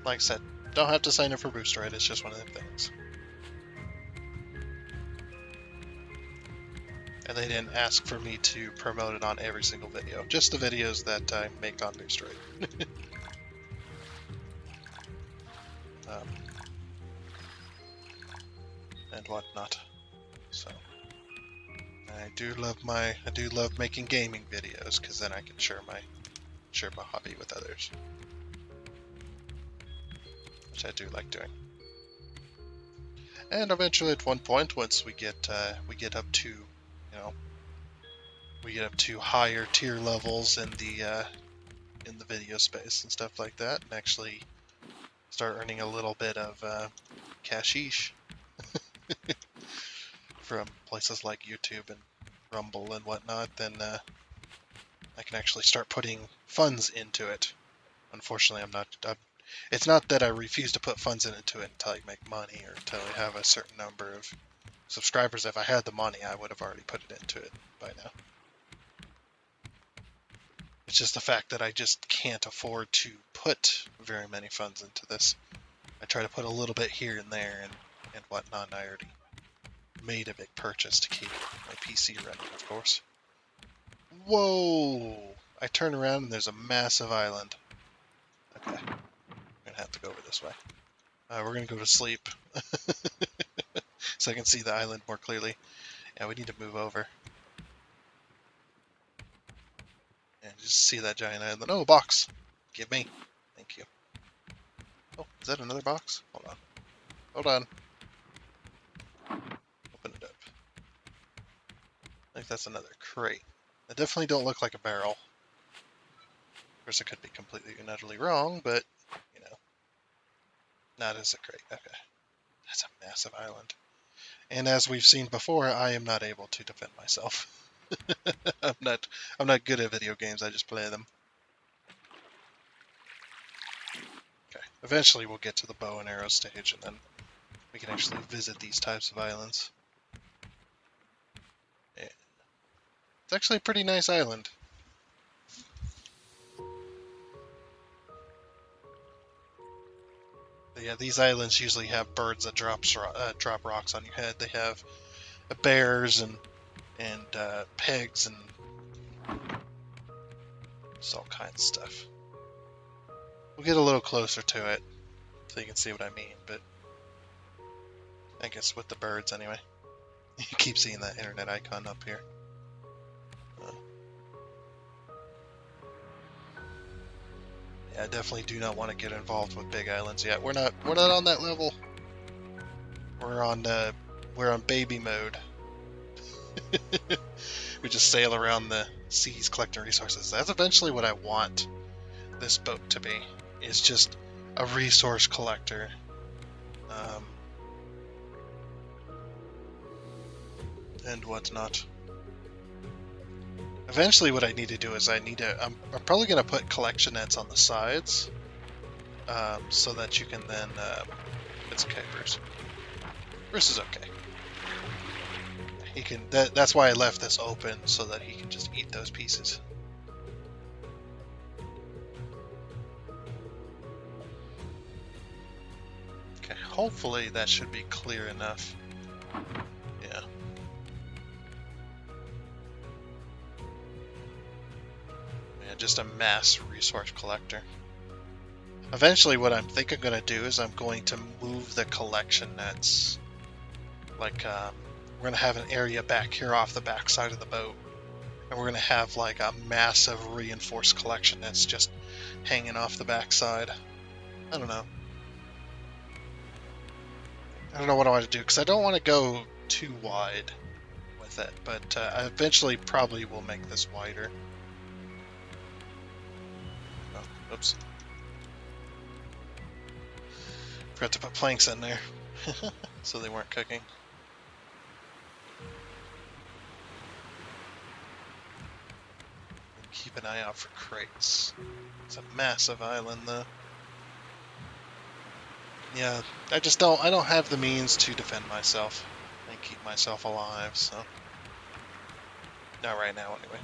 Speaker 1: Like I said, don't have to sign up for Boosteroid, it's just one of them things. And they didn't ask for me to promote it on every single video, just the videos that I make on Boosteroid. And whatnot. So I do love making gaming videos because then I can share my hobby with others, which I do like doing. And eventually, at one point, once we get up to, you know, we get up to higher tier levels in the video space and stuff like that, and actually start earning a little bit of cashish from places like YouTube and Rumble and whatnot, then I can actually start putting funds into it. Unfortunately, it's not that I refuse to put funds into it until I make money or until I have a certain number of subscribers. If I had the money, I would have already put it into it by now. It's just the fact that I just can't afford to put very many funds into this. I try to put a little bit here and there and whatnot, and I already made a big purchase to keep my PC running, of course. Whoa! I turn around and there's a massive island. Okay. I'm gonna have to go over this way. We're gonna go to sleep. So I can see the island more clearly. Yeah, we need to move over. And just see that giant island. Oh, a box! Give me. Thank you. Oh, is that another box? Hold on. Hold on. Open it up. I think that's another crate. They definitely don't look like a barrel. Of course, I could be completely and utterly wrong, but, you know, not as a crate. Okay. That's a massive island. And as we've seen before, I am not able to defend myself. I'm not good at video games. I just play them. Okay. Eventually, we'll get to the bow and arrow stage, and then we can actually visit these types of islands. Yeah. It's actually a pretty nice island. But yeah, these islands usually have birds that drop rocks on your head. They have bears and pigs and just all kinds of stuff. We'll get a little closer to it so you can see what I mean, but I guess with the birds anyway. You keep seeing that internet icon up here. Yeah, I definitely do not want to get involved with big islands yet. We're not on that level. We're on baby mode. We just sail around the seas collecting resources. That's eventually what I want this boat to be. Is just a resource collector. And whatnot. Eventually what I need to do is I'm probably going to put collection nets on the sides. So that you can then, it's okay, Bruce. Bruce is okay. He can, that's why I left this open, so that he can just eat those pieces. Okay, hopefully that should be clear enough. Yeah. Yeah, just a mass resource collector. Eventually what I'm thinking I'm going to do is I'm going to move the collection nets. Like, we're going to have an area back here off the back side of the boat. And we're going to have like a massive reinforced collection nets just hanging off the back side. I don't know. I don't know what I want to do, because I don't want to go too wide with it. But I eventually probably will make this wider. Oh, oops. Forgot to put planks in there. So they weren't cooking. Keep an eye out for crates. It's a massive island, though. Yeah, I don't have the means to defend myself and keep myself alive, so. Not right now, anyway.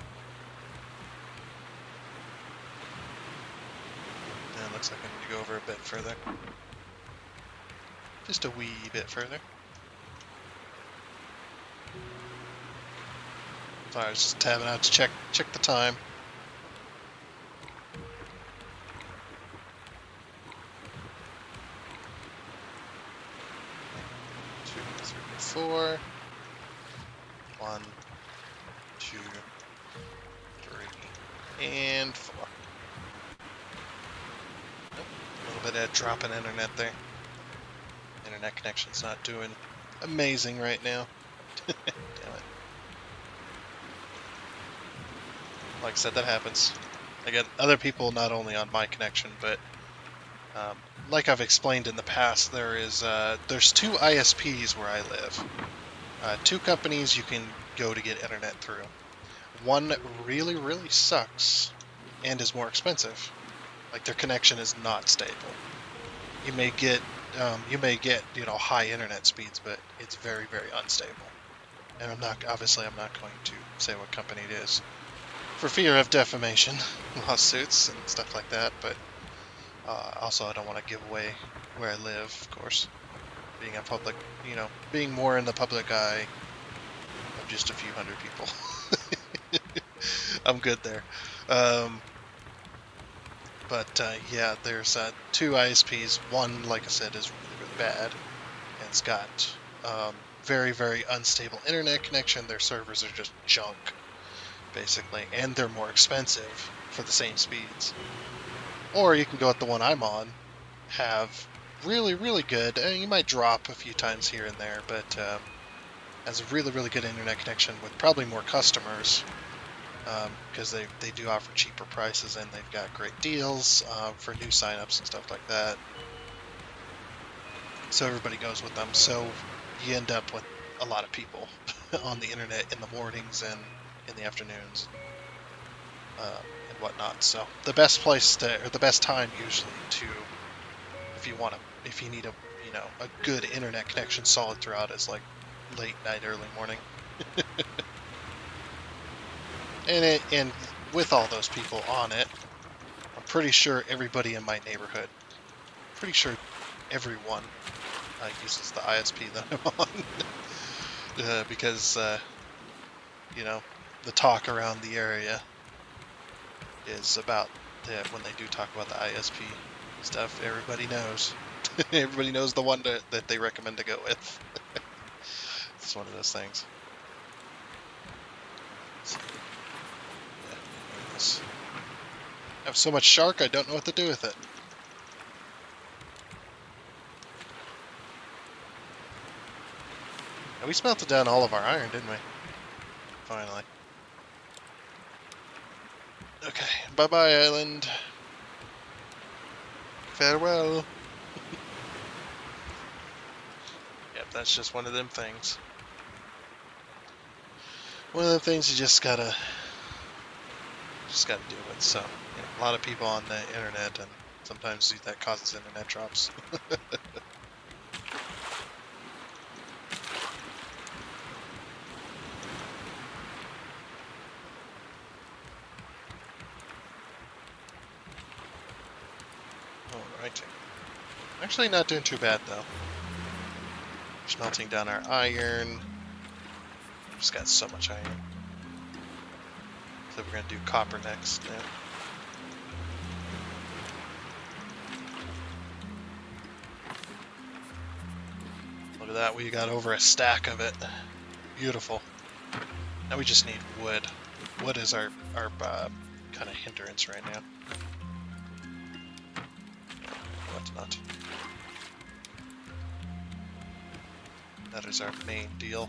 Speaker 1: And it looks like I need to go over a bit further. Just a wee bit further. Sorry, I was just tabbing out to check the time. 4. 1, 2, 3, and 4. Nope. A little bit of drop in internet there. Internet connection's not doing amazing right now. Damn it. Like I said, that happens. I get other people not only on my connection, but like I've explained in the past, there's 2 ISPs where I live. 2 companies you can go to get internet through. One really, really sucks and is more expensive. Like, their connection is not stable. You may get high internet speeds, but it's very, very unstable. And I'm not going to say what company it is for fear of defamation lawsuits and stuff like that, but also I don't want to give away where I live, of course. Being more in the public eye of just a few hundred people. I'm good there. Yeah, there's 2 ISPs. One, like I said, is really, really bad. And it's got very, very unstable internet connection. Their servers are just junk, basically. And they're more expensive for the same speeds. Or you can go with the one I'm on, have really, really good, you might drop a few times here and there, but has a really, really good internet connection with probably more customers, because they do offer cheaper prices and they've got great deals for new signups and stuff like that. So everybody goes with them. So you end up with a lot of people on the internet in the mornings and in the afternoons and whatnot. So the best place to, or the best time usually to, if you need a, a good internet connection solid throughout is like late night, early morning. And with all those people on it, I'm pretty sure everybody in my neighborhood, pretty sure everyone uses the ISP that I'm on. Because, the talk around the area is about when they do talk about the ISP stuff, everybody knows. Everybody knows the one that they recommend to go with. It's one of those things. So, yeah, anyways. I have so much shark, I don't know what to do with it. And we smelted down all of our iron, didn't we? Finally. Okay, bye-bye, island. Farewell. Yep, that's just one of them things. One of the things you just gotta deal with. So, a lot of people on the internet, and sometimes that causes internet drops. Alrighty. Actually, not doing too bad though. Smelting down our iron. Just got so much iron. So we're gonna do copper next now. Look at that, we got over a stack of it. Beautiful. Now we just need wood. Wood is our kind of hindrance right now. Whatnot. That is our main deal.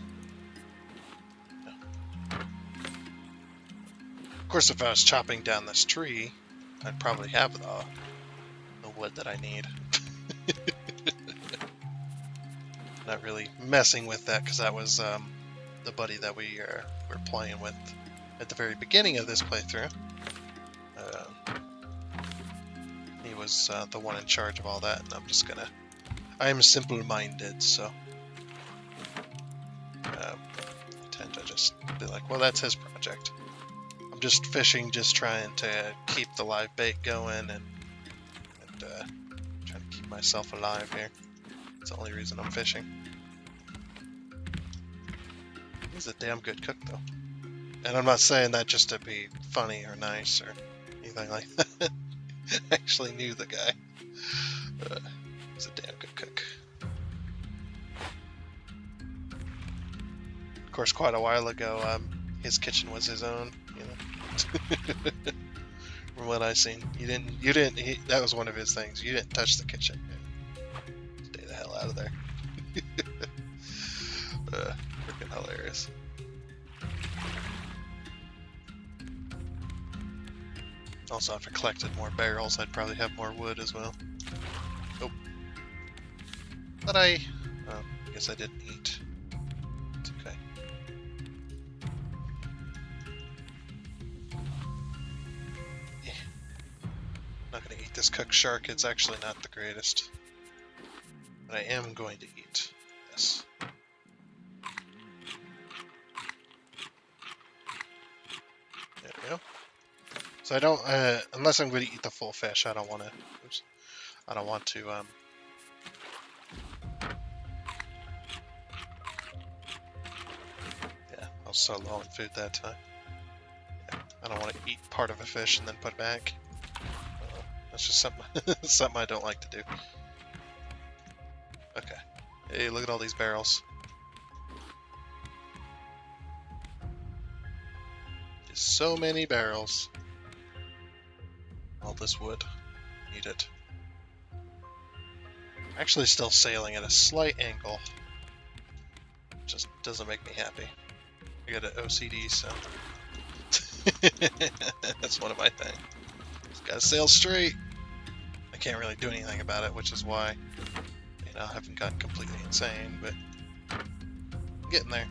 Speaker 1: Of course, if I was chopping down this tree, I'd probably have the wood that I need. Not really messing with that because that was the buddy that we were playing with at the very beginning of this playthrough. He was the one in charge of all that, and I'm simple-minded, so I tend to just be like, well, that's his project. I'm just fishing, just trying to keep the live bait going and trying to keep myself alive here. That's the only reason I'm fishing. He's a damn good cook, though. And I'm not saying that just to be funny or nice or anything like that. I actually knew the guy. He's a damn good cook. Of course, quite a while ago, his kitchen was his own, From what I seen, that was one of his things. You didn't touch the kitchen. Stay the hell out of there. Freaking hilarious. Also, if I collected more barrels, I'd probably have more wood as well. Oh. But I guess I didn't eat. It's okay. Yeah. I'm not going to eat this cooked shark. It's actually not the greatest. But I am going to eat this. There we go. So I don't, unless I'm going to eat the full fish, I don't want to, yeah, I was so low on food that time. Yeah, I don't want to eat part of a fish and then put it back. That's just something I don't like to do. Okay. Hey, look at all these barrels. Just so many barrels. All this wood. Need it. Actually still sailing at a slight angle. Just doesn't make me happy. I got an OCD, so that's one of my things. Just gotta sail straight. I can't really do anything about it, which is why I haven't gotten completely insane, but getting there.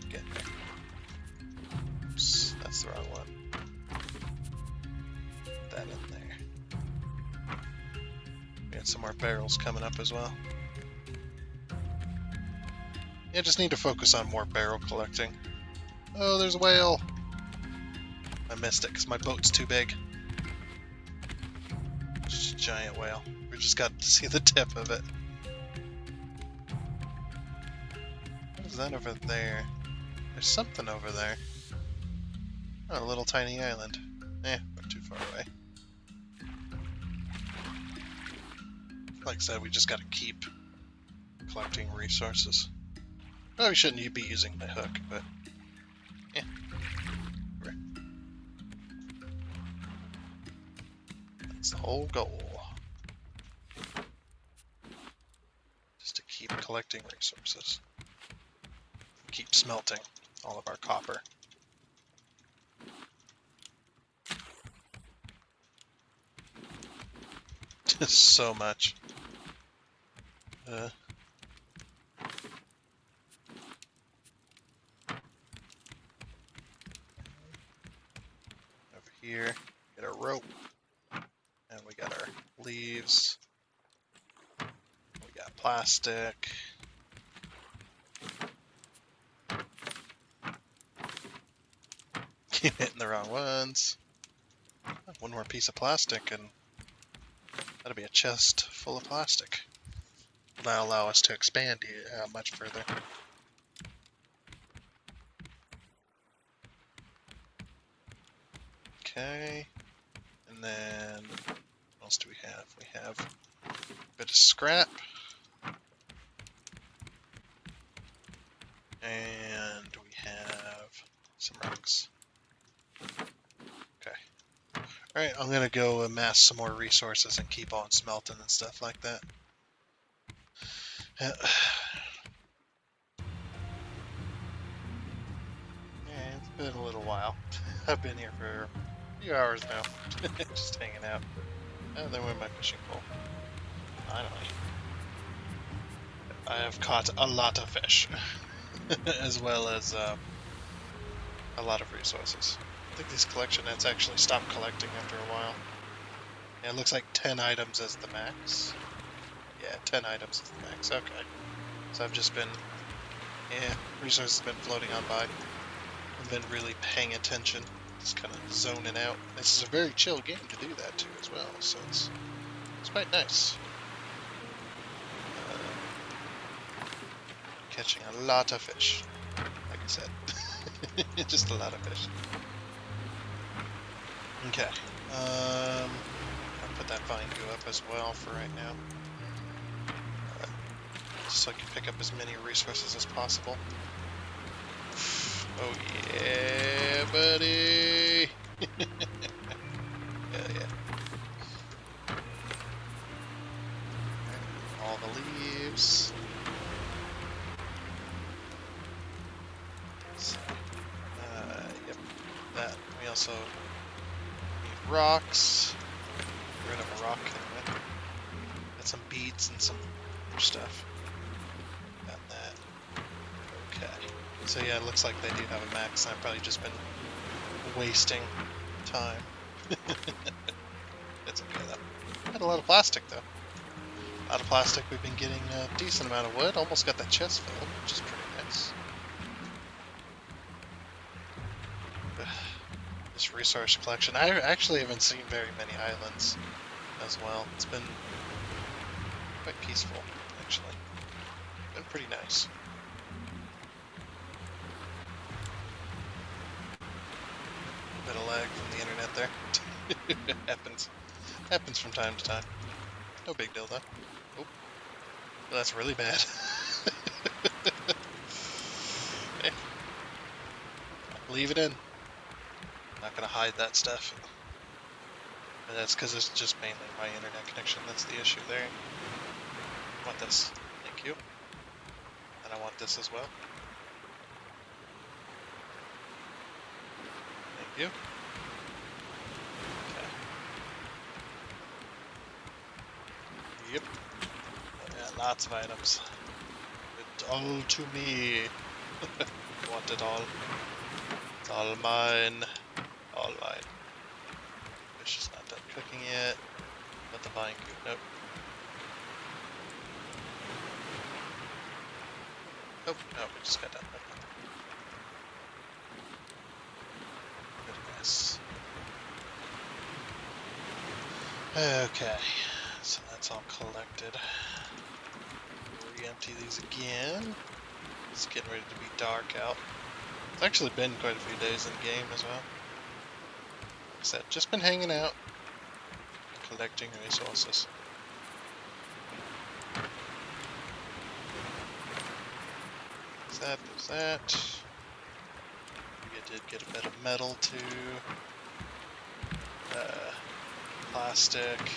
Speaker 1: Oops, that's That's the wrong one. Put that in there. We got some more barrels coming up as well. Yeah, just need to focus on more barrel collecting. Oh, there's a whale! I missed it because my boat's too big. Just a giant whale. We just got to see the tip of it. What is that over there? There's something over there. Oh, a little tiny island. Not too far away. Like I said, we just gotta keep collecting resources. Probably shouldn't be using my hook, but yeah. That's the whole goal. Just to keep collecting resources. Keep smelting all of our copper. Just so much. Over here, get our rope. And we got our leaves. We got plastic. Keep hitting the wrong ones. One more piece of plastic and that'll be a chest full of plastic. That'll allow us to expand much further. Okay. And then, what else do we have? We have a bit of scrap. And we have some rocks. Okay. Alright, I'm gonna go amass some more resources and keep on smelting and stuff like that. Yeah, it's been a little while. I've been here for a few hours now. Just hanging out. And then with my fishing pole. Finally. I have caught a lot of fish. As well as a lot of resources. I think this collection nets actually stopped collecting after a while. Yeah, it looks like 10 items as the max. Yeah, 10 items is the max. Okay. So I've just been... Yeah, resources have been floating on by. I've been really paying attention. Just kind of zoning out. This is a very chill game to do that too as well, so it's quite nice. Catching a lot of fish, like I said. Just a lot of fish. Okay. I'll put that vine goo up as well for right now. Just so I can pick up as many resources as possible. Oh yeah, buddy! Yeah. All the leaves. Yep, that. We also need rocks. Get rid of a rock anyway. Got some beads and some other stuff. Got that. Okay. So yeah, it looks like they do have a max. I've probably just been wasting time. It's okay though. Had a lot of plastic though. A lot of plastic. We've been getting a decent amount of wood. Almost got that chest filled, which is pretty nice. This resource collection. I actually haven't seen very many islands as well. It's been quite peaceful, actually. Been pretty nice. Bit of lag from the internet there. Happens from time to time. No big deal though. Oh, well, that's really bad. Hey. Leave it in. Not gonna hide that stuff. And that's because it's just mainly my internet connection that's the issue there. I want this. Thank you. And I want this as well. Thank you. Okay. Yep. Yeah, lots of items. It's all to me. I want it all. It's all mine. Alright. Fish is not done cooking yet. But the vine coop, nope. Oh, no, we just got done. Goodness. Okay, so that's all collected. Re-empty these again. It's getting ready to be dark out. It's actually been quite a few days in the game as well. Like I said, just been hanging out, collecting resources. There's that. We did get a bit of metal too. Plastic.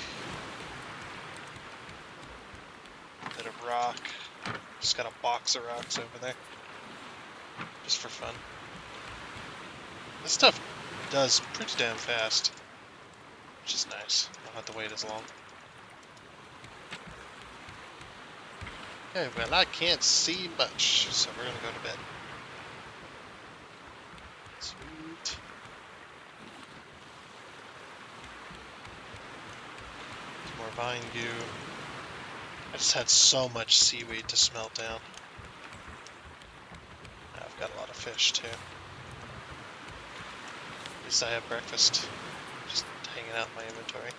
Speaker 1: A bit of rock. Just got a box of rocks over there. Just for fun. This stuff does pretty damn fast. Which is nice. Don't have to wait as long. Okay, well I can't see much, so we're gonna go to bed. Sweet. Some more vine goo. I just had so much seaweed to smelt down. I've got a lot of fish too. At least I have breakfast. Just hanging out in my inventory.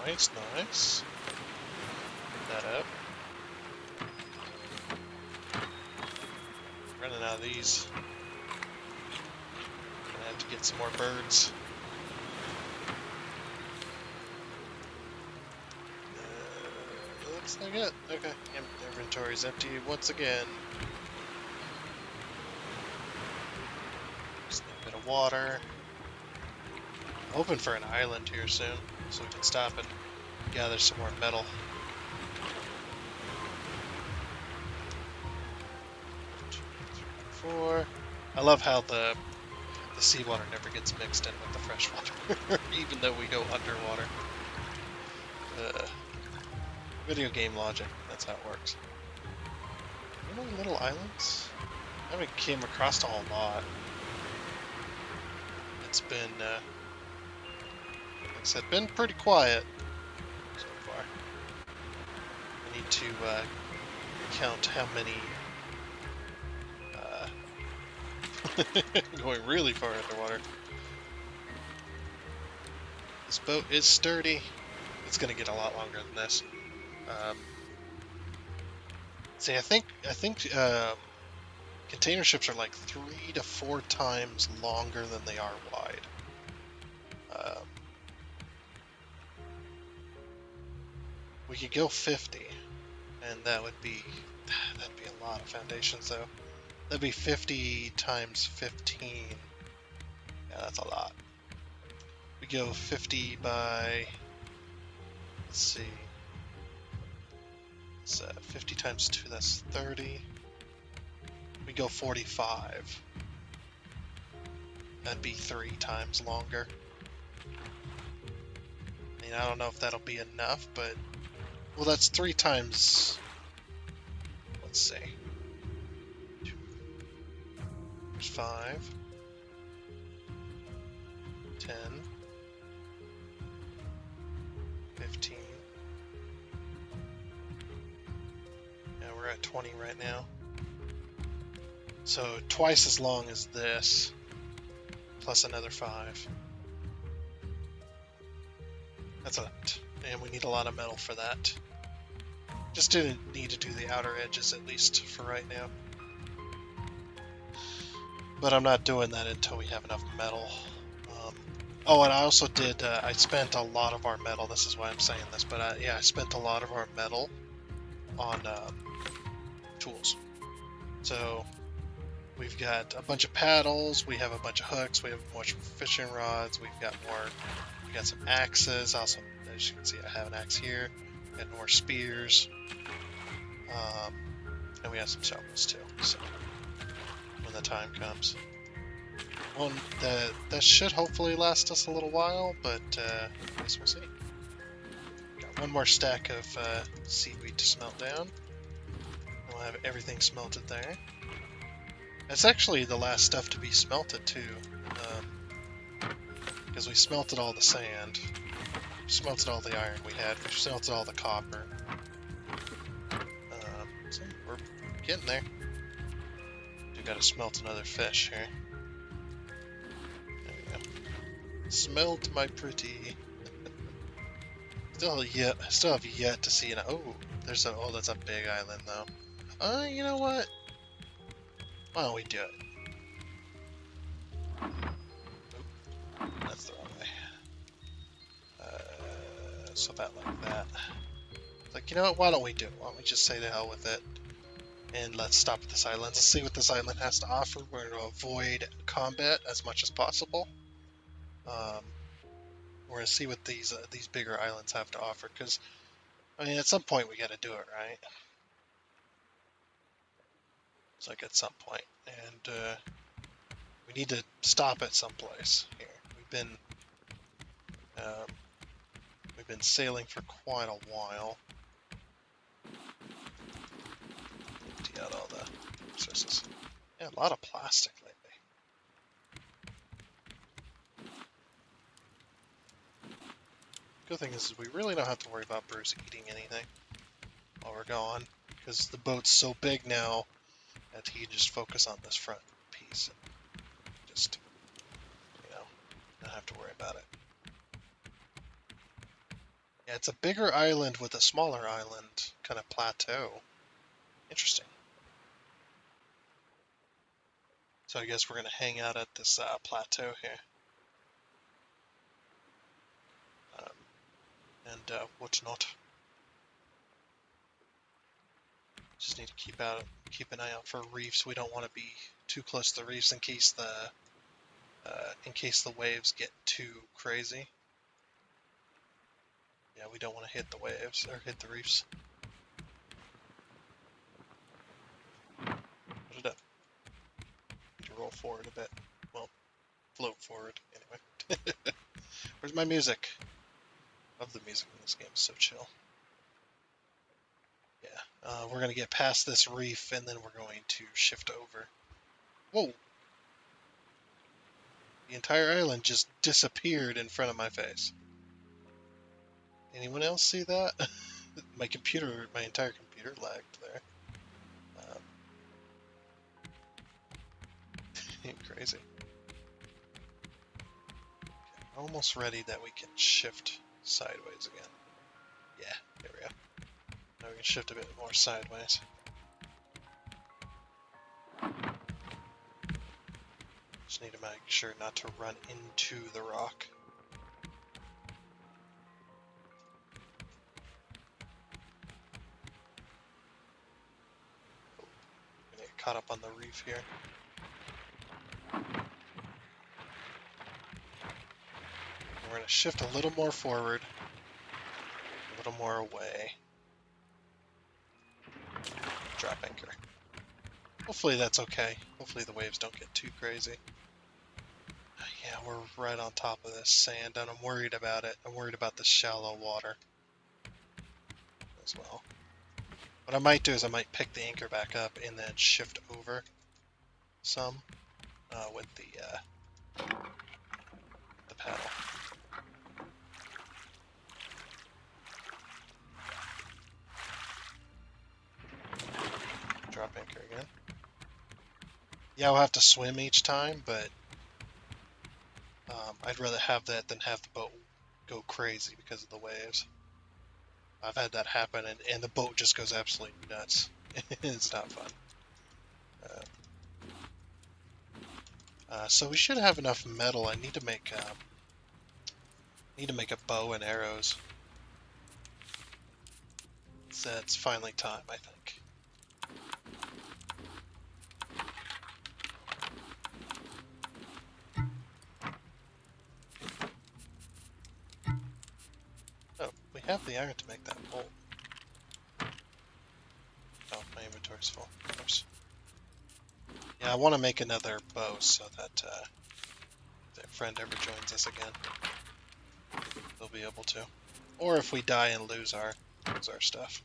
Speaker 1: Nice, nice. Put that up. Running out of these. Gonna have to get some more birds. Looks like it. Okay, inventory's empty once again. Just a bit of water. Hoping for an island here soon, so we can stop and gather some more metal. 2, 3, 4. I love how the seawater never gets mixed in with the fresh water, even though we go underwater. Video game logic, that's how it works. Any little islands? I haven't came across a whole lot. It's been, like I said, been pretty quiet so far. I need to count how many going really far underwater. This boat is sturdy. It's gonna get a lot longer than this. See, I think container ships are like 3 to 4 times longer than they are wide. We could go 50, and that'd be a lot of foundations though. That'd be 50 times 15. Yeah, that's a lot. We go 50 by, let's see, it's 50 times 2, that's 30. We go 45. That'd be 3 times longer. I mean, I don't know if that'll be enough, but, well, that's 3 times, let's see, 2, there's 5, 10, 15. Yeah, we're at 20 right now. So twice as long as this, plus another 5. That's a lot, and we need a lot of metal for that. Just didn't need to do the outer edges at least for right now. But I'm not doing that until we have enough metal. Oh, and I also did, I spent a lot of our metal, this is why I'm saying this, but yeah, I spent a lot of our metal on tools. So we've got a bunch of paddles, we have a bunch of hooks, we have a bunch of fishing rods, we got some axes. Also, as you can see, I have an axe here, and more spears, and we have some shovels too, so when the time comes. Well, that should hopefully last us a little while, but I guess we'll see. Got one more stack of seaweed to smelt down. We'll have everything smelted there. That's actually the last stuff to be smelted too, because we smelted all the sand, we smelted all the iron we had, we smelted all the copper. So we're getting there. We gotta smelt another fish here. There we go. Smelt my pretty. Still have yet to see an. Oh, that's a big island though. You know what? Why don't we do it? Oop, that's the wrong way. So about like that. It's like, you know what? Why don't we do it? Why don't we just say to hell with it? And let's stop at this island. Let's see what this island has to offer. We're going to avoid combat as much as possible. We're going to see what these bigger islands have to offer. Because, I mean, at some point we got to do it, right? It's like at some point. And we need to stop at some place here. We've been sailing for quite a while. Empty out all the resources. Yeah, a lot of plastic lately. Good thing is we really don't have to worry about Bruce eating anything while we're gone, because the boat's so big now that he can just focus on this front piece and just, not have to worry about it. Yeah, it's a bigger island with a smaller island kind of plateau. Interesting. So I guess we're going to hang out at this plateau here. And whatnot. Just need to keep an eye out for reefs. We don't want to be too close to the reefs in case the waves get too crazy. Yeah, we don't want to hit the waves or hit the reefs. Put it up. Need to roll forward a bit. Well, float forward anyway. Where's my music? Love the music in this game. It's so chill. Yeah, we're gonna get past this reef and then we're going to shift over. Whoa! The entire island just disappeared in front of my face. Anyone else see that? My entire computer lagged there. Crazy. Okay, almost ready that we can shift sideways again. Yeah, there we go. Now we can shift a bit more sideways. Just need to make sure not to run into the rock. Oh, I'm gonna get caught up on the reef here. We're going to shift a little more forward, a little more away. Drop anchor. Hopefully that's okay. Hopefully the waves don't get too crazy. Yeah, we're right on top of this sand, and I'm worried about it. I'm worried about the shallow water as well. What I might do is I might pick the anchor back up and then shift over some with the paddle. Drop anchor again. Yeah, I'll have to swim each time, but I'd rather have that than have the boat go crazy because of the waves. I've had that happen, and the boat just goes absolutely nuts. It's not fun. So we should have enough metal. I need to make a bow and arrows. So it's finally time, I think. Oh, we have the iron to make that bolt. Oh, my inventory's full, of course. Yeah, I want to make another bow so that if that friend ever joins us again, they'll be able to. Or if we die and lose our stuff.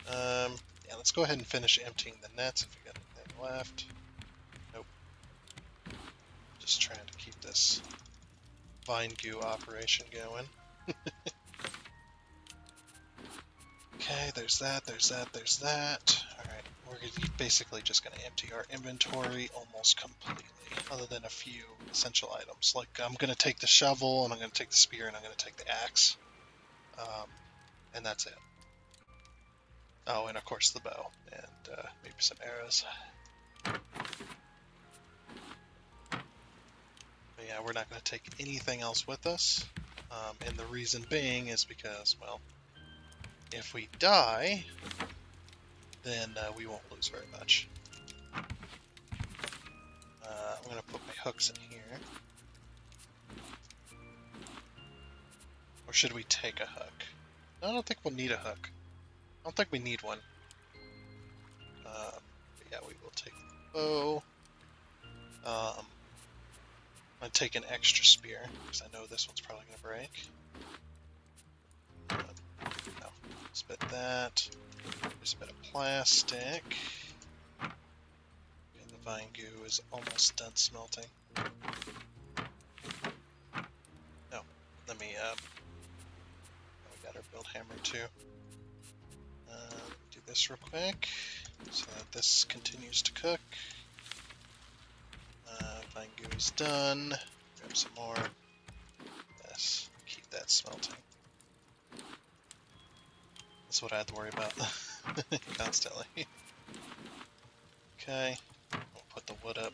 Speaker 1: Yeah, Yeah, let's go ahead and finish emptying the nets if we got anything left. Nope. Just trying to keep this vine goo operation going. Okay, there's that, there's that, there's that. Alright, we're basically just going to empty our inventory almost completely, other than a few essential items. Like, I'm going to take the shovel, and I'm going to take the spear, and I'm going to take the axe. And that's it. Oh, and of course the bow, and maybe some arrows. But yeah, we're not going to take anything else with us. And the reason being is because, well, if we die, then we won't lose very much. I'm going to put my hooks in here. Or should we take a hook? No, I don't think we'll need a hook. I don't think we need one. But yeah, we will take the bow. I'm going to take an extra spear, because I know this one's probably going to break. No, spit that. There's a bit of plastic. And the vine goo is almost done smelting. No, let me, we got our build hammer too. Do this real quick, so that this continues to cook. Vine goo is done. Grab some more. Yes, keep that smelting. That's what I have to worry about constantly. Okay, we'll put the wood up.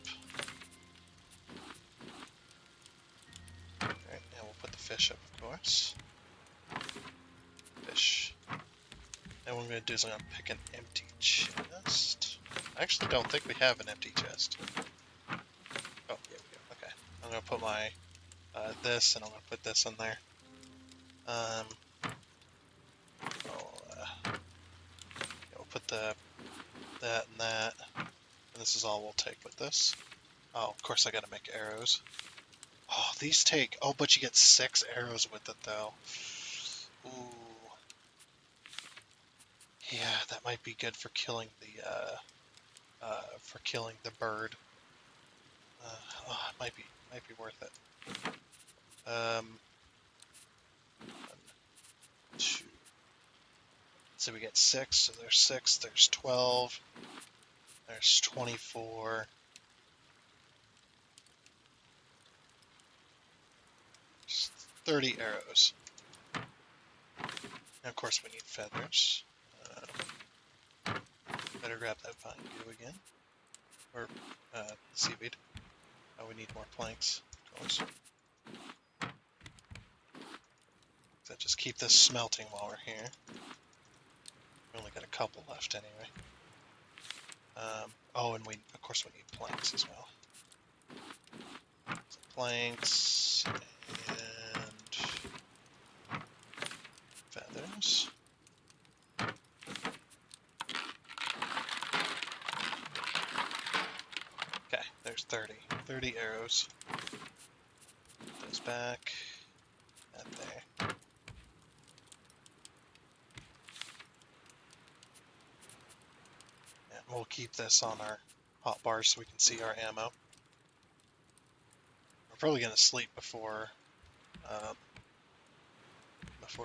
Speaker 1: Alright, and we'll put the fish up, of course. Fish. And what I'm going to do is I'm going to pick an empty chest. I actually don't think we have an empty chest. Oh, yeah, we do. Okay. I'm going to put my this, and I'm going to put this in there. We'll put that and that. And this is all we'll take with this. Oh, of course I got to make arrows. Oh, these take... Oh, but you get 6 arrows with it, though. Ooh. Yeah, that might be good for killing the bird. It might be worth it. 1, 2. So we get 6. So there's 6. There's 12. There's 24. There's 30 arrows. And of course, we need feathers. Better grab that vine goo again. Or seaweed. Oh, we need more planks, of course. So just keep this smelting while we're here. We only got a couple left anyway. Oh, and of course we need planks as well. So planks and feathers. Okay, there's 30. 30 arrows. Put those back. That there. And we'll keep this on our hot bars so we can see our ammo. We're probably going to sleep before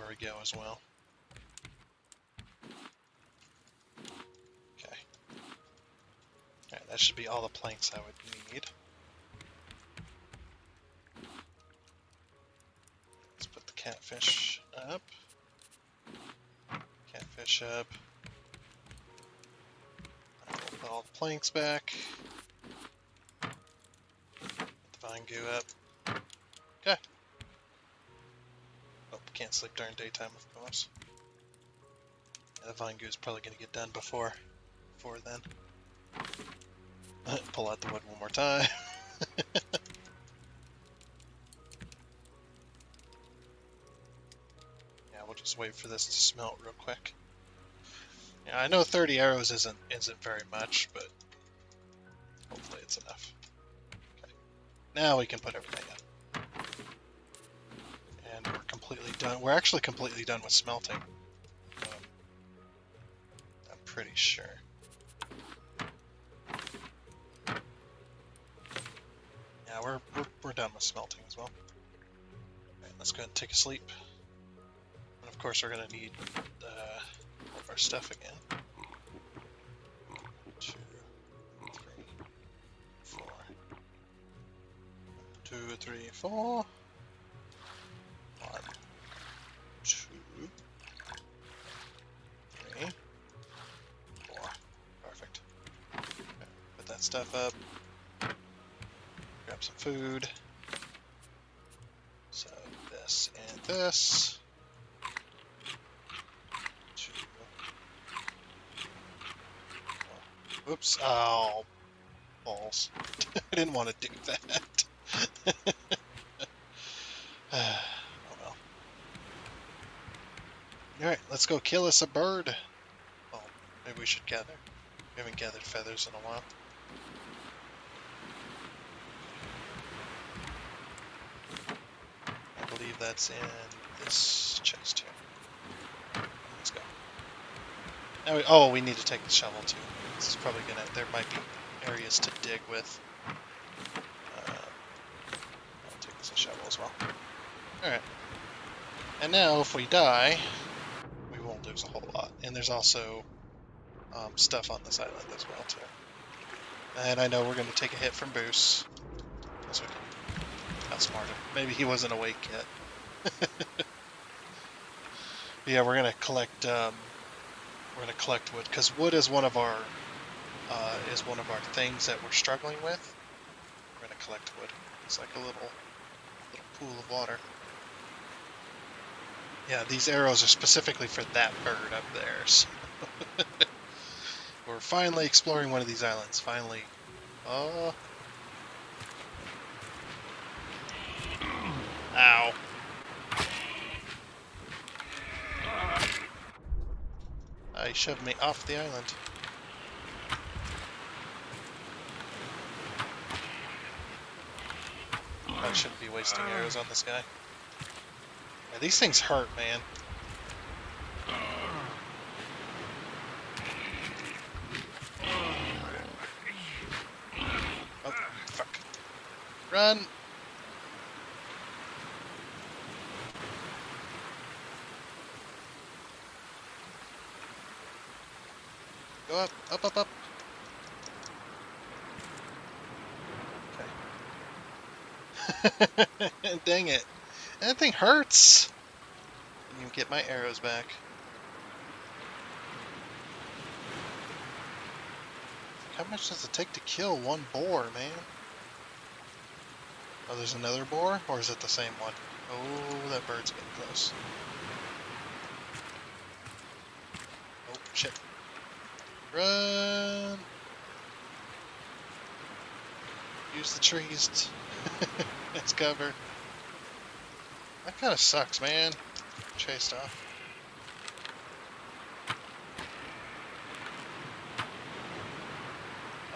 Speaker 1: we go as well. Okay. Alright, that should be all the planks I would need. Let's put the catfish up. Catfish up. We'll put all the planks back. Put the vine goo up. Okay. Oh, can't sleep during daytime, of course. Yeah, the vine goo is probably going to get done before then. Pull out the wood one more time. Yeah, we'll just wait for this to smelt real quick. Yeah, I know 30 arrows isn't very much, but hopefully it's enough. Okay. Now we can put everything up. And we're completely done. We're actually completely done with smelting. I'm pretty sure. Yeah, we're done with smelting as well. Alright, let's go ahead and take a sleep. And of course we're gonna need all of our stuff again. 2, 3, 4. 2, 3, 4. 1, 2, 3, 4. Perfect. Okay, put that stuff up. Grab some food. So this and this. 2. Oops. Oh, balls. I didn't want to do that. Oh well. Alright, let's go kill us a bird. Oh, maybe we should gather. We haven't gathered feathers in a while. I believe that's in this chest here. Let's go. Now we need to take the shovel too. This is probably there might be areas to dig with. I'll take this shovel as well. Alright. And now if we die, we won't lose a whole lot. And there's also stuff on this island as well too. And I know we're going to take a hit from Boost. As we can outsmart him. Maybe he wasn't awake yet. Yeah, we're gonna collect wood because wood is one of our things that we're struggling with. We're gonna collect wood. It's like a little pool of water. Yeah, these arrows are specifically for that bird up there. So we're finally exploring one of these islands. Finally. Oh. Ow. He shoved me off the island. I shouldn't be wasting arrows on this guy. Yeah, these things hurt, man. Oh, fuck. Run! Go up, up, up, up. Okay. Dang it. That thing hurts! Didn't even get my arrows back. How much does it take to kill one boar, man? Oh, there's another boar? Or is it the same one? Oh, that bird's getting close. Oh, shit. Run! Use the trees as cover. That kind of sucks, man. Chased off.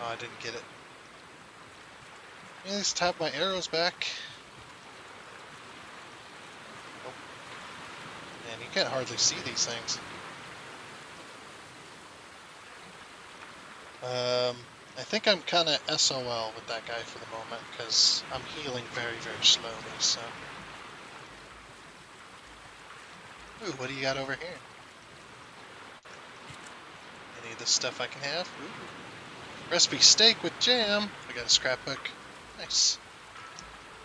Speaker 1: Oh, I didn't get it. At least have my arrows back. Oh. Man, you can't hardly see these things. I think I'm kind of SOL with that guy for the moment, because I'm healing very, very slowly, so... Ooh, what do you got over here? Any of this stuff I can have? Ooh. Recipe steak with jam! I got a scrapbook. Nice.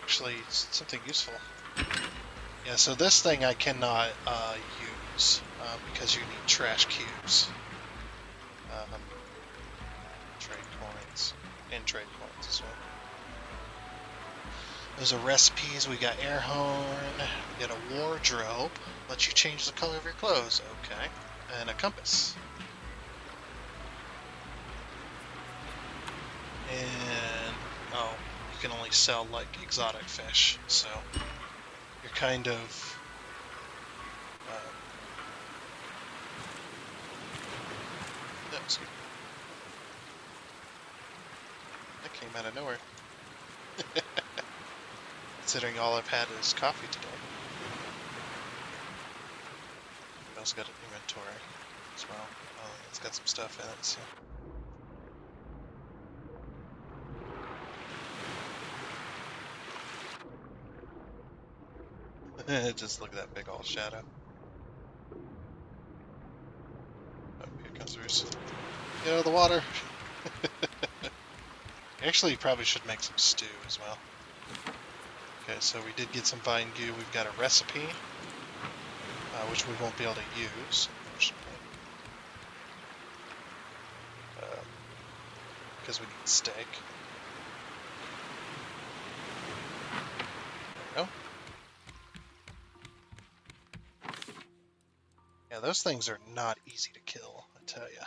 Speaker 1: Actually, it's something useful. Yeah, so this thing I cannot use, because you need trash cubes. Trade coins. And trade coins as well. Those are recipes. We got air horn. We got a wardrobe. Lets you change the color of your clothes. Okay. And a compass. And oh, you can only sell like exotic fish. So you're kind of no, excuse me. That came out of nowhere. Considering all I've had is coffee today. I've also got an inventory. as well. Oh, it's got some stuff in it, so. Just look at that big old shadow. Oh, here comes Roos. Get out of the water! Actually, you probably should make some stew as well. Okay, so we did get some vine goo. We've got a recipe, which we won't be able to use, unfortunately. Because we need steak. There we go. Yeah, those things are not easy to kill, I tell ya.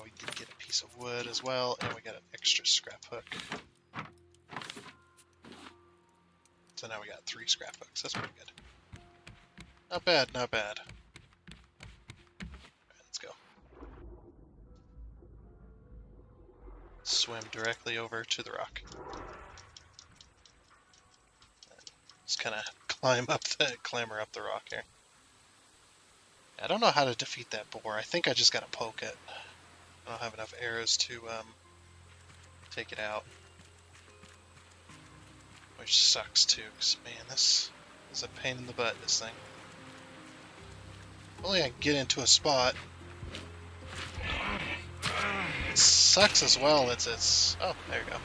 Speaker 1: We did get a piece of wood as well, and we got an extra scrap hook. So now we got 3 scrap hooks. That's pretty good. Not bad, not bad. Alright, let's go. Swim directly over to the rock. Just kind of clamber up the rock here. I don't know how to defeat that boar. I think I just gotta poke it. I don't have enough arrows to take it out. Which sucks too, because man, this is a pain in the butt, this thing. If only I can get into a spot. It sucks as well as it's... Oh, there you go.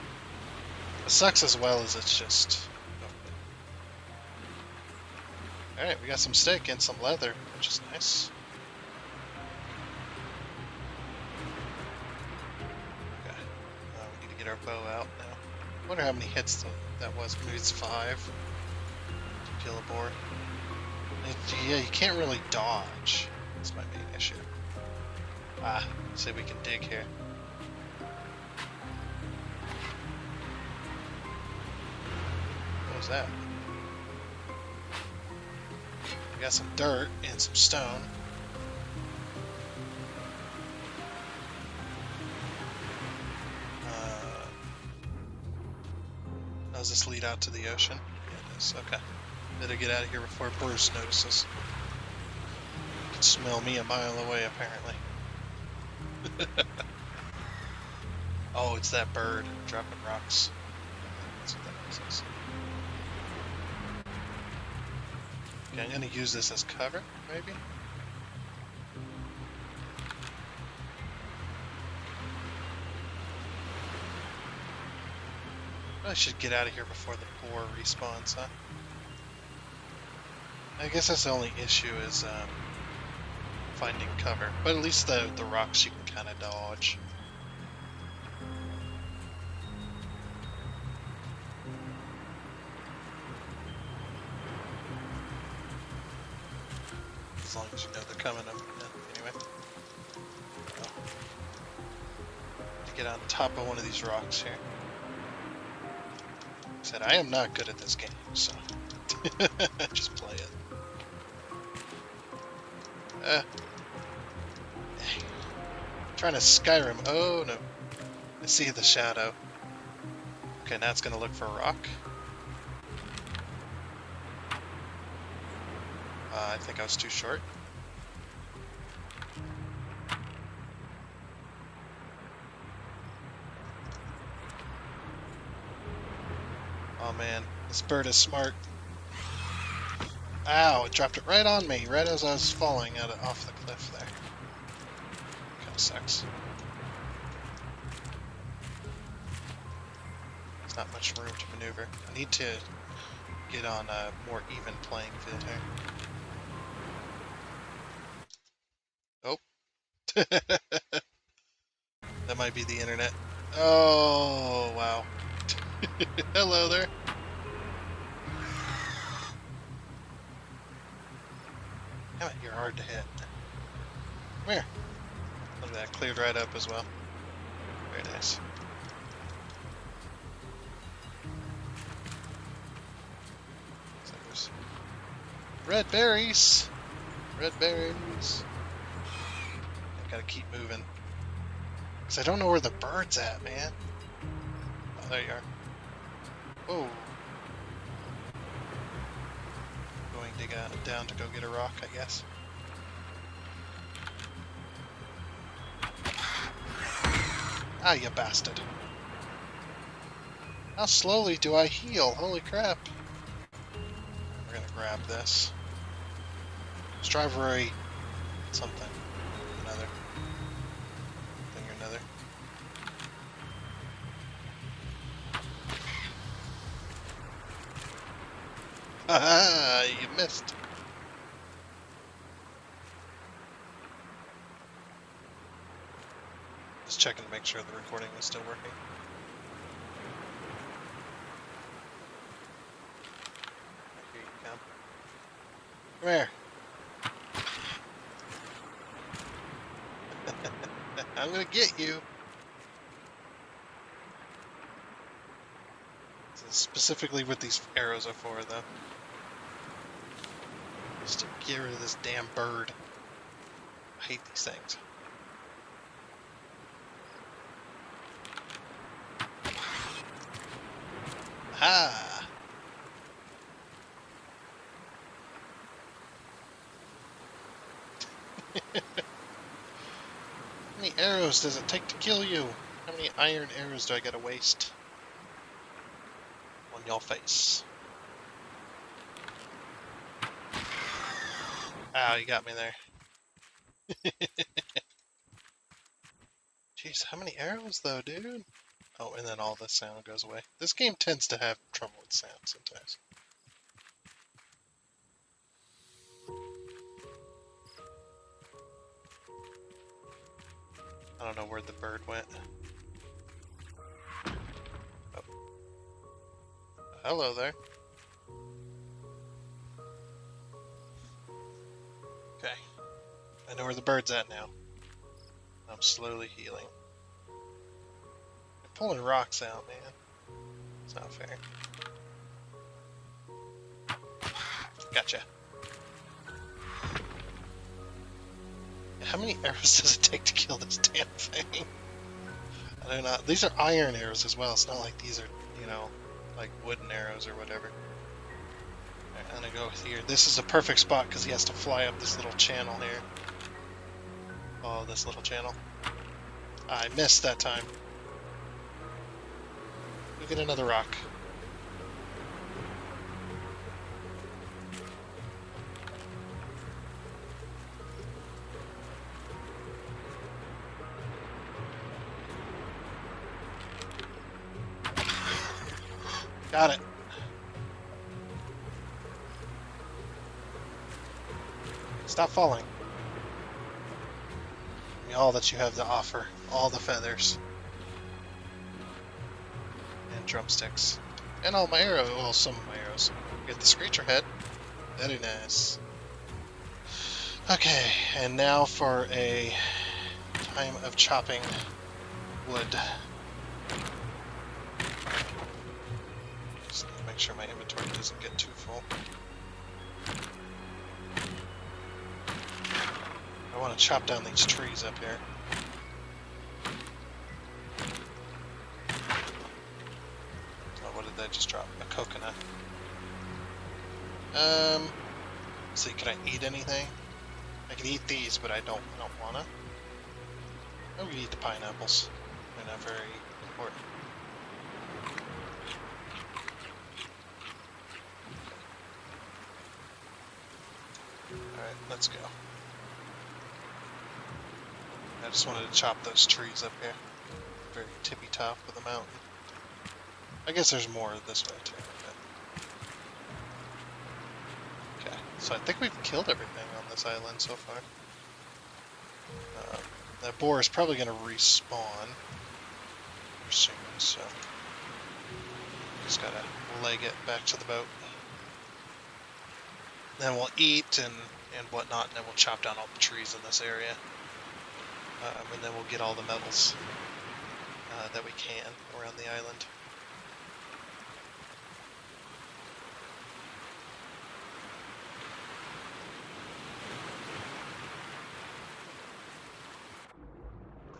Speaker 1: It sucks as well as it's just... Alright, we got some steak and some leather, which is nice. Okay. We need to get our bow out now. I wonder how many hits that was. Maybe it's 5 to kill a boar. Yeah, you can't really dodge. That's my main issue. Ah, see, we can dig here. What was that? We got some dirt and some stone. Does this lead out to the ocean? Yeah, it does. Okay. Better get out of here before Bruce notices. He can smell me a mile away, apparently. Oh, it's that bird dropping rocks. That's what that is. Okay, I'm going to use this as cover, maybe? I should get out of here before the boar respawns, huh? I guess that's the only issue is finding cover. But at least the rocks you can kind of dodge. As long as you know they're coming. Anyway. To get on top of one of these rocks here. Like I said, I am not good at this game, so just play it. Dang. I'm trying to Skyrim. Oh no. I see the shadow. Okay, now it's gonna look for a rock. I think I was too short. Oh man, this bird is smart. Ow, it dropped it right on me, right as I was falling off the cliff there. Kinda sucks. There's not much room to maneuver. I need to get on a more even playing field here. Oh. That might be the internet. Oh, wow. Hello there. Damn it, you're hard to hit. Come here. Look at that, cleared right up as well. Very nice. So there's red berries. Red berries. I gotta keep moving. Because I don't know where the bird's at, man. Oh, there you are. Oh. Going down to go get a rock, I guess. Ah, you bastard. How slowly do I heal? Holy crap. We're gonna grab this. Strawberry something. Another. Thing or another. Haha, you missed. Just checking to make sure the recording was still working. Here you come. Come here. I'm gonna get you. This is specifically what these arrows are for, though. Just to get rid of this damn bird. I hate these things. Ha! How many arrows does it take to kill you? How many iron arrows do I gotta waste? On your face. Ow, you got me there. Jeez, how many arrows though, dude? Oh, and then all the sound goes away. This game tends to have trouble with sound sometimes. I don't know where the bird went. Oh. Hello there. Okay. I know where the bird's at now. I'm slowly healing. You're pulling rocks out, man. It's not fair. Gotcha. How many arrows does it take to kill this damn thing? I don't know. These are iron arrows as well. It's not like these are, you know, like wooden arrows or whatever. Right, I'm gonna go here. This is a perfect spot because he has to fly up this little channel here. Oh, this little channel. I missed that time. We'll get another rock. Got it. Stop falling. Give me all that you have to offer. All the feathers. And drumsticks. And all my arrows. Well, some of my arrows. Get the screecher head. Very nice. Okay, and now for a time of chopping wood. Just need to make sure my inventory doesn't get too full. I want to chop down these trees up here. Oh, what did that just drop? A coconut. Let's see, can I eat anything? I can eat these, but I don't wanna. I'm gonna eat the pineapples. They're not very important. Alright, let's go. I just wanted to chop those trees up here. Very tippy top of the mountain. I guess there's more this way too. But... Okay, so I think we've killed everything on this island so far. That boar is probably going to respawn soon, so just gotta leg it back to the boat. Then we'll eat and whatnot, and then we'll chop down all the trees in this area. And then we'll get all the metals that we can around the island.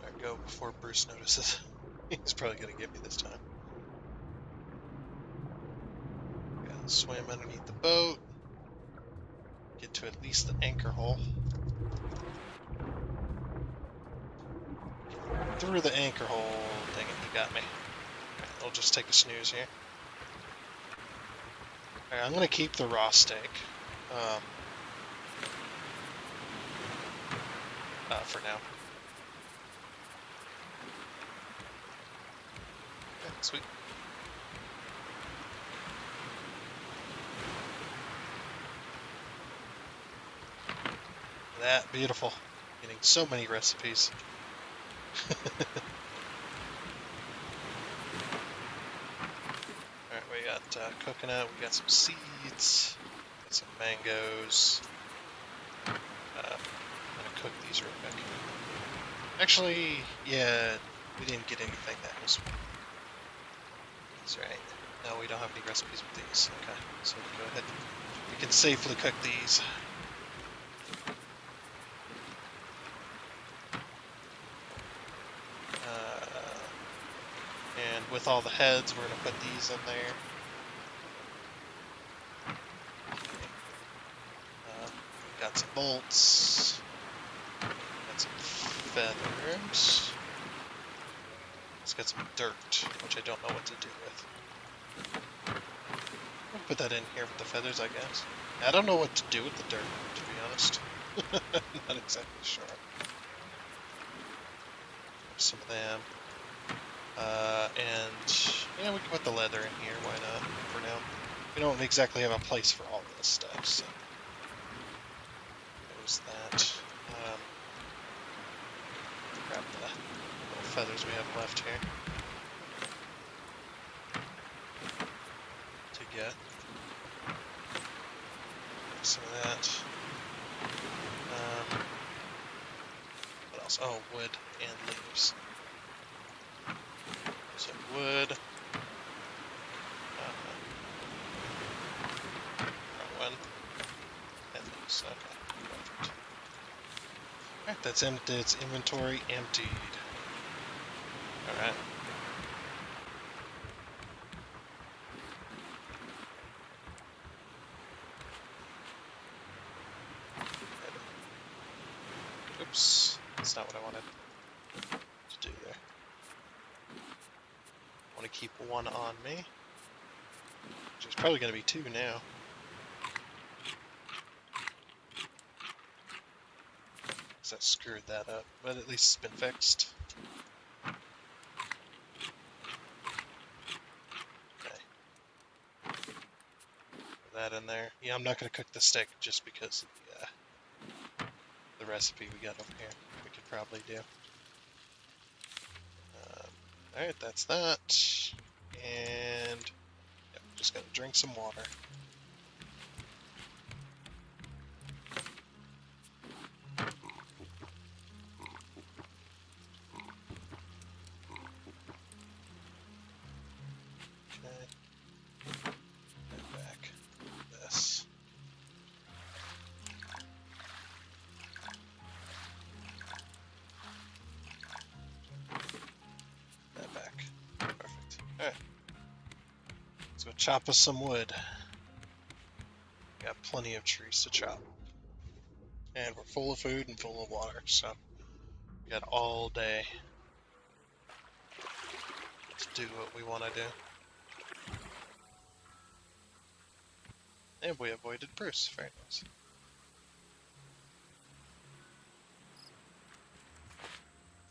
Speaker 1: I'll go before Bruce notices. He's probably going to get me this time. Gotta swim underneath the boat. Get to at least the anchor hole. Through the anchor hole. got me. Right, I'll just take a snooze here. Alright, I'm gonna keep the raw steak. For now. Yeah, sweet. That beautiful. Getting so many recipes. Alright, we got coconut, we got some seeds, got some mangoes. I'm gonna cook these real quick. Actually, yeah, we didn't get anything that was. That's right. No, we don't have any recipes with these. Okay, so go ahead. We can safely cook these. And with all the heads, we're going to put these in there. Got some bolts. Got some feathers. Let's get some dirt, which I don't know what to do with. I'll put that in here with the feathers, I guess. I don't know what to do with the dirt, to be honest. Not exactly sure. Some of them. And yeah, we can put the leather in here. Why not? For now, we don't exactly have a place for all this stuff. So there's that. Grab the little feathers we have left here to get some of that. What else? Oh, wood and leaves. So wood. Wrong one. And leaves. Okay, perfect. Alright, that's empty. It's inventory emptied. Alright. Oops. That's not what I wanted to do there. I want to keep one on me. Which is probably going to be two now. Because I screwed that up. But at least it's been fixed. Okay. Put that in there. Yeah, I'm not going to cook the steak just because of the recipe we got over here. We could probably do. Alright, that's that. And yep, just gotta drink some water. Okay. Get back this. That back. Perfect. Alright. Let's go chop us some wood. Got plenty of trees to chop. And we're full of food and full of water, so we got all day to do what we want to do. And we avoided Bruce. Very nice.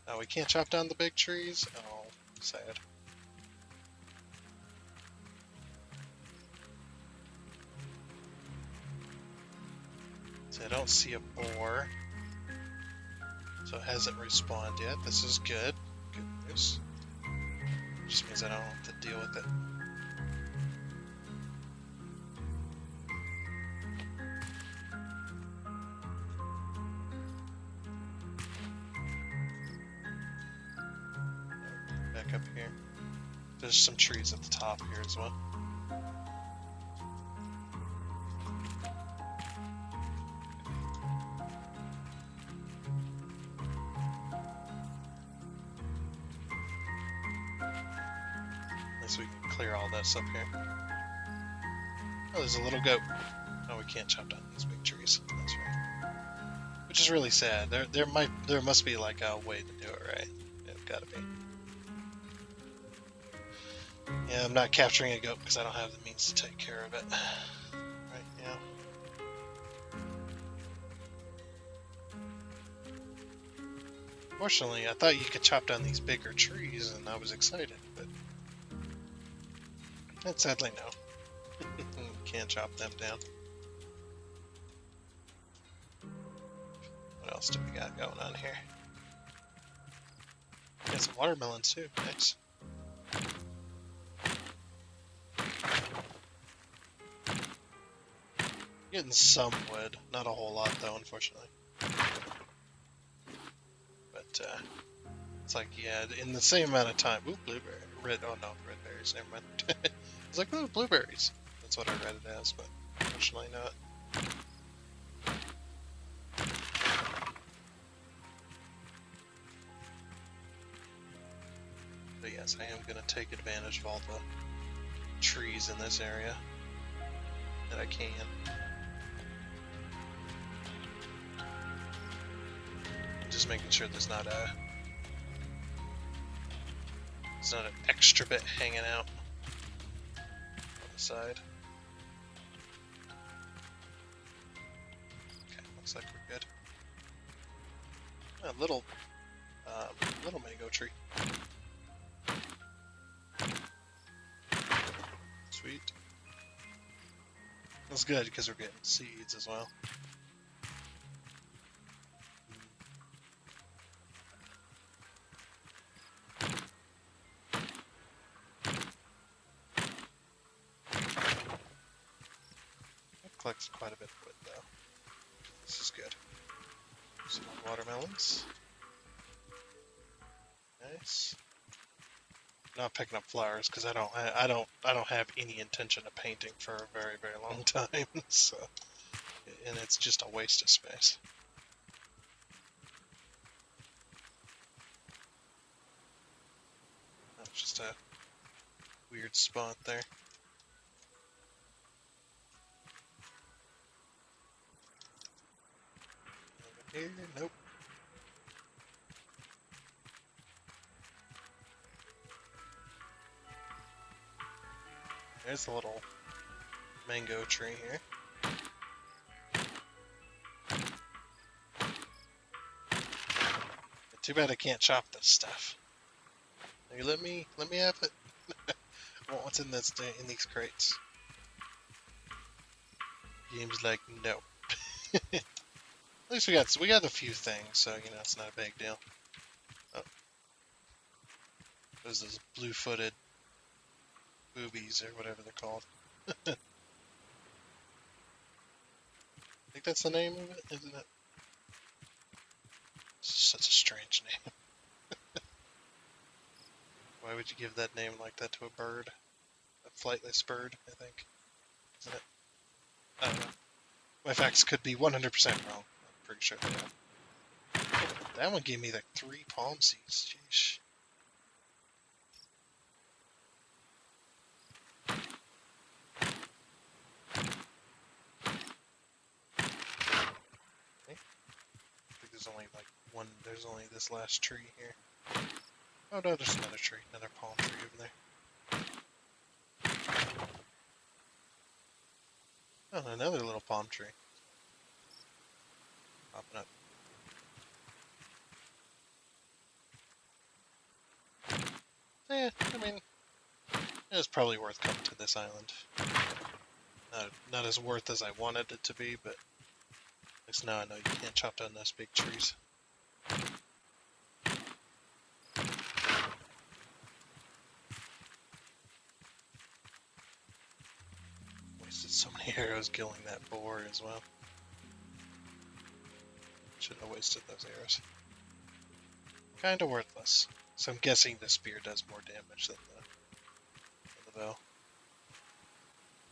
Speaker 1: Oh, we can't chop down the big trees? Oh, sad. So I don't see a boar. So it hasn't respawned yet. This is good. Good news. Just means I don't have to deal with it. Back up here. There's some trees at the top here as well. So we can clear all this up here. Oh, there's a little goat. Oh, we can't chop down these big trees. That's right. Which is really sad. There must be like a way to do it right. It's gotta be. Yeah, I'm not capturing a goat because I don't have the means to take care of it right now. Fortunately, I thought you could chop down these bigger trees, and I was excited, but sadly no. You can't chop them down. What else do we got going on here? Got some watermelons too. Nice. Getting some wood, not a whole lot though, unfortunately. But it's like, yeah, in the same amount of time. Ooh, blueberry, red. Oh no, red berries. Never mind. It's like, ooh, blueberries. That's what I read it as, but unfortunately not. But yes, I am going to take advantage of all the trees in this area that I can. Just making sure there's not an extra bit hanging out on the side. Okay, looks like we're good. A little mango tree. Sweet. That's good because we're getting seeds as well. I've collected quite a bit of wood though. This is good. Some more watermelons. Nice. Not picking up flowers because I don't have any intention of painting for a very, very long time. So, and it's just a waste of space. That's just a weird spot there. Over here, nope. There's a little mango tree here. Too bad I can't chop this stuff. You let me have it. I want what's in these crates. Game's like, no. At least we got a few things, so you know it's not a big deal. Oh, there's those blue-footed boobies or whatever they're called. I think that's the name of it, isn't it? It's such a strange name. Why would you give that name like that to a bird? A flightless bird, I think. Isn't it? I don't know. My facts could be 100% wrong. I'm pretty sure they are. That one gave me like 3 palm seeds. Jeez. Okay. I think there's only like one. There's only this last tree here. Oh no, there's another tree, another palm tree over there. Oh, another little palm tree. Popping up. Yeah, I mean, it's probably worth coming to this island. Not as worth as I wanted it to be, but at least now I know you can't chop down those big trees. Wasted so many arrows killing that boar as well. Shouldn't have wasted those arrows. Kinda worthless. So I'm guessing the spear does more damage than the bow.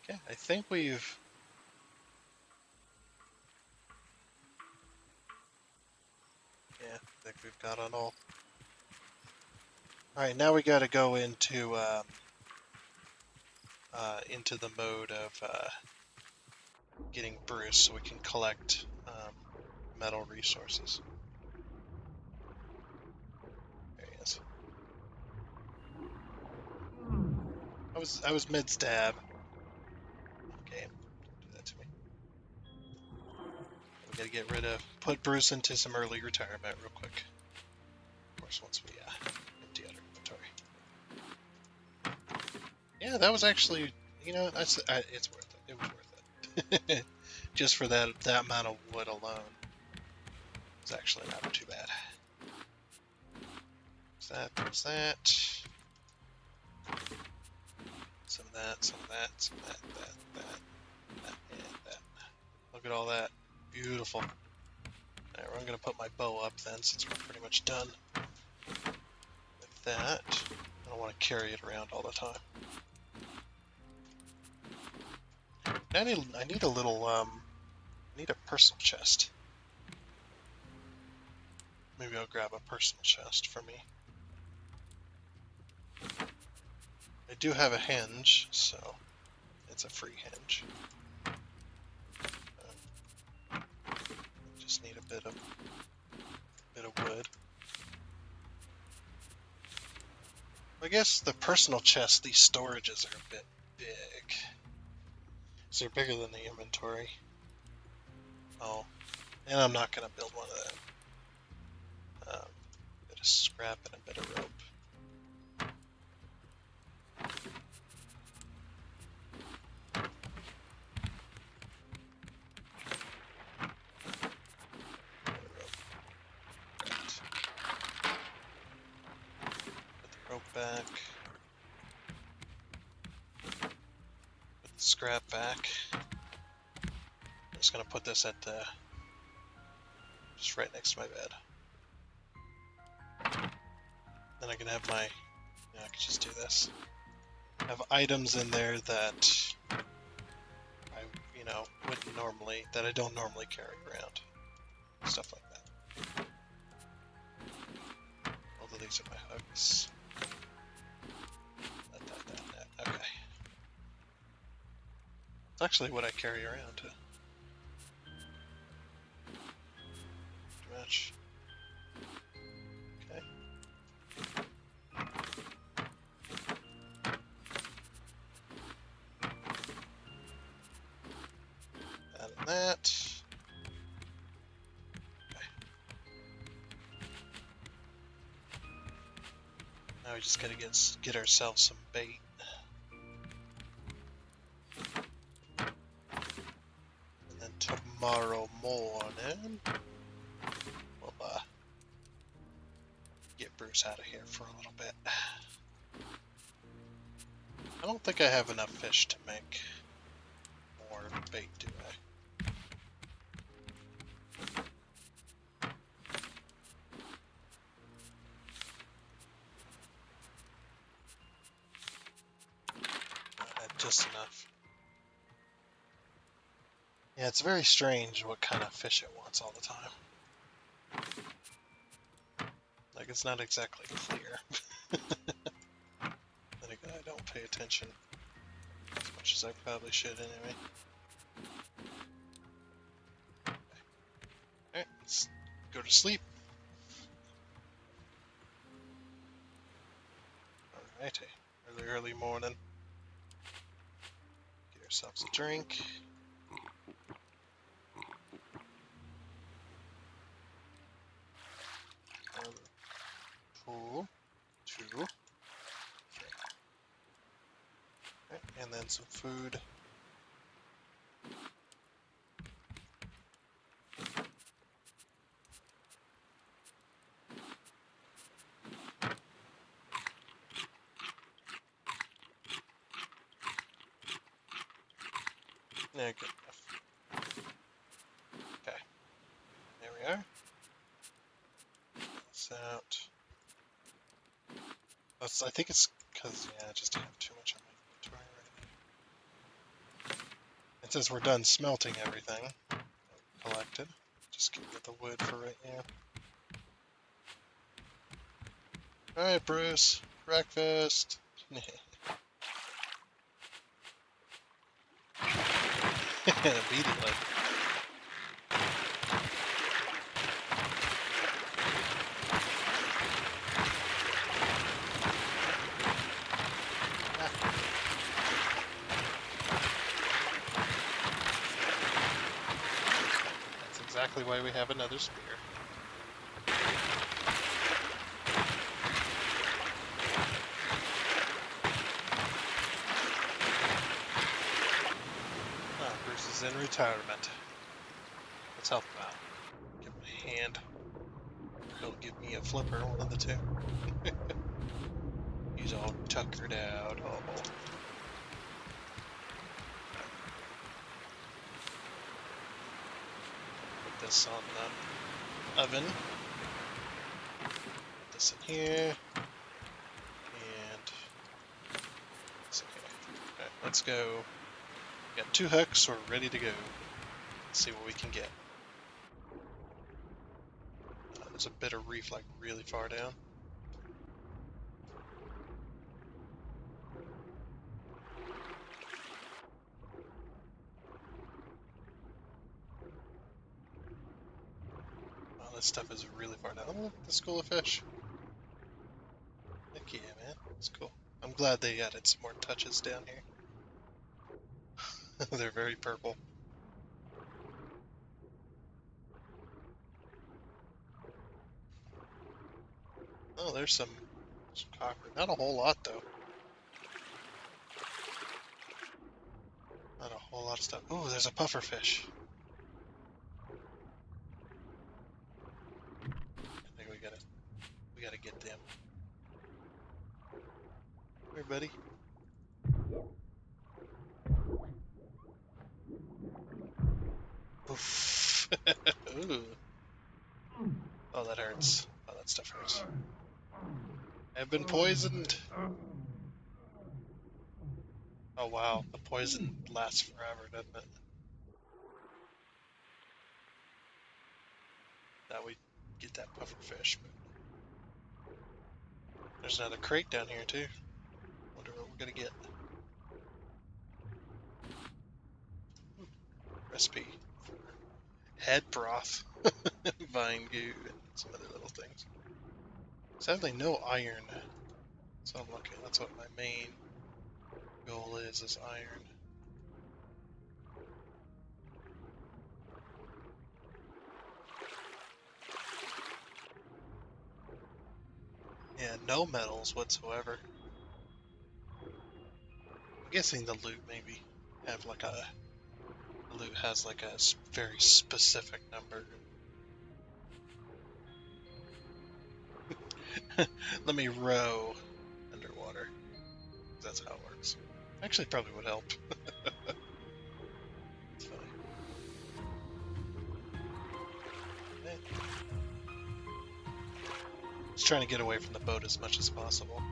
Speaker 1: Okay, I think we've... Yeah, I think we've got it all. Alright, now we gotta go into the mode of getting Bruce so we can collect metal resources. There he is. I was mid stab. Okay, do that to me. We gotta get rid of, put Bruce into some early retirement real quick. Of course, once we empty out our inventory. Yeah, that was actually, it's worth it. It was worth it. Just for that amount of wood alone. It's actually not too bad. There's that. Some of that, some of that, some of that, and that. Look at all that. Beautiful. Alright, I'm going to put my bow up then, since we're pretty much done with that. I don't want to carry it around all the time. I need a little, I need a personal chest. Maybe I'll grab a personal chest for me. I do have a hinge, so it's a free hinge. Just need a bit of wood. I guess the personal chest, these storages are a bit big. So they're bigger than the inventory. Oh, and I'm not going to build one of them. A bit of scrap and a bit of rope. Back. Put the scrap back. I'm just gonna put this at the just right next to my bed. Then I can have my I can just do this. Have items in there that I wouldn't normally that I don't normally carry around. Stuff like that. Although these are my hooks. Okay. It's actually what I carry around too. Too much. Okay. That and that. Okay. Now we just gotta get ourselves some bait. Tomorrow morning, we'll get Bruce out of here for a little bit. I don't think I have enough fish to make more bait, do I? Just enough. Yeah, it's very strange what kind of fish it wants all the time. Like, it's not exactly clear. Then again, I don't pay attention as much as I probably should anyway. Okay. Alright, let's go to sleep. Alrighty, early morning. Get ourselves a drink. 2, 3. Okay, and then some food. Yeah, good enough. Okay, there we are. That's out. I think it's because, yeah, I just have too much on my inventory right now. And since we're done smelting everything collected, just give it the wood for right now. Alright, Bruce, breakfast. Immediately. exactly why we have another spear. Ah, Bruce is in retirement. Let's help him out. Give him a hand. He'll give me a flipper, one of the two. He's all tuckered out. Oh. Put this on the oven. Put this in here. And this in here. Okay, let's go. We got 2 hooks, we're ready to go. Let's see what we can get. There's a bit of reef like really far down. Oh, this stuff is really far down. Oh, look at the school of fish. Heck yeah, man. It's cool. I'm glad they added some more touches down here. They're very purple. Oh, there's some copper. Not a whole lot, though. Not a whole lot of stuff. Oh, there's a puffer fish. I think we gotta get them. Come here, buddy. Oof. Ooh. Oh, that hurts. Oh, that stuff hurts. I've been poisoned. Oh, wow. The poison lasts forever, doesn't it? Now we get that puffer fish. But there's another crate down here, too. Wonder what we're gonna get. Ooh, recipe for head broth, vine goo, and some other little things. Sadly, no iron. So I'm looking. That's what my main goal is iron. Yeah, no metals whatsoever. I'm guessing the loot maybe have like a the loot has like a very specific number. Let me row underwater. That's how it works. Actually, probably would help. It's funny. Just trying to get away from the boat as much as possible.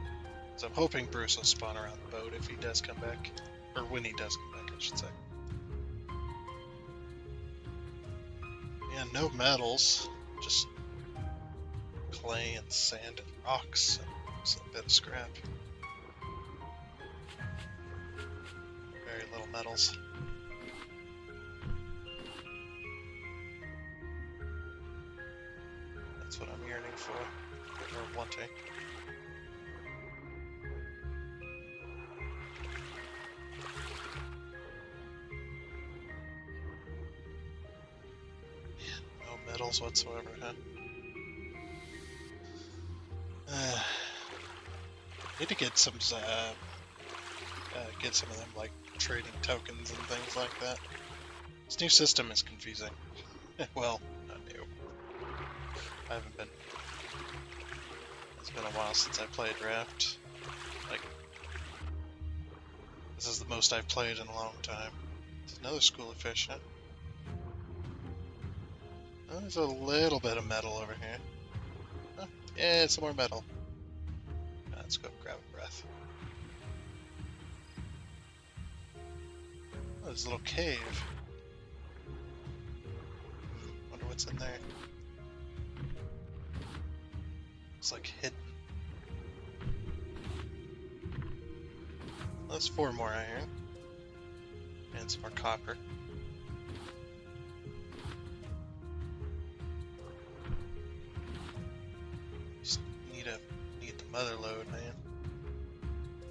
Speaker 1: So I'm hoping Bruce will spawn around the boat if he does come back. Or when he does come back, I should say. Yeah, no metals. Just clay and sand and rocks and some bit of scrap. Very little metals. That's what I'm yearning for. Or wanting. No metals whatsoever, huh? Need to get some of them like trading tokens and things like that. This new system is confusing. Well, not new. I haven't been. It's been a while since I played Raft. Like, this is the most I've played in a long time. There's another school of fish, huh? Oh, there's a little bit of metal over here. Huh? Yeah, some more metal. Let's go grab a breath. Oh, there's a little cave. Wonder what's in there. It's like hidden. Well, that's 4 more iron. And some more copper. Just need the mother lode, man.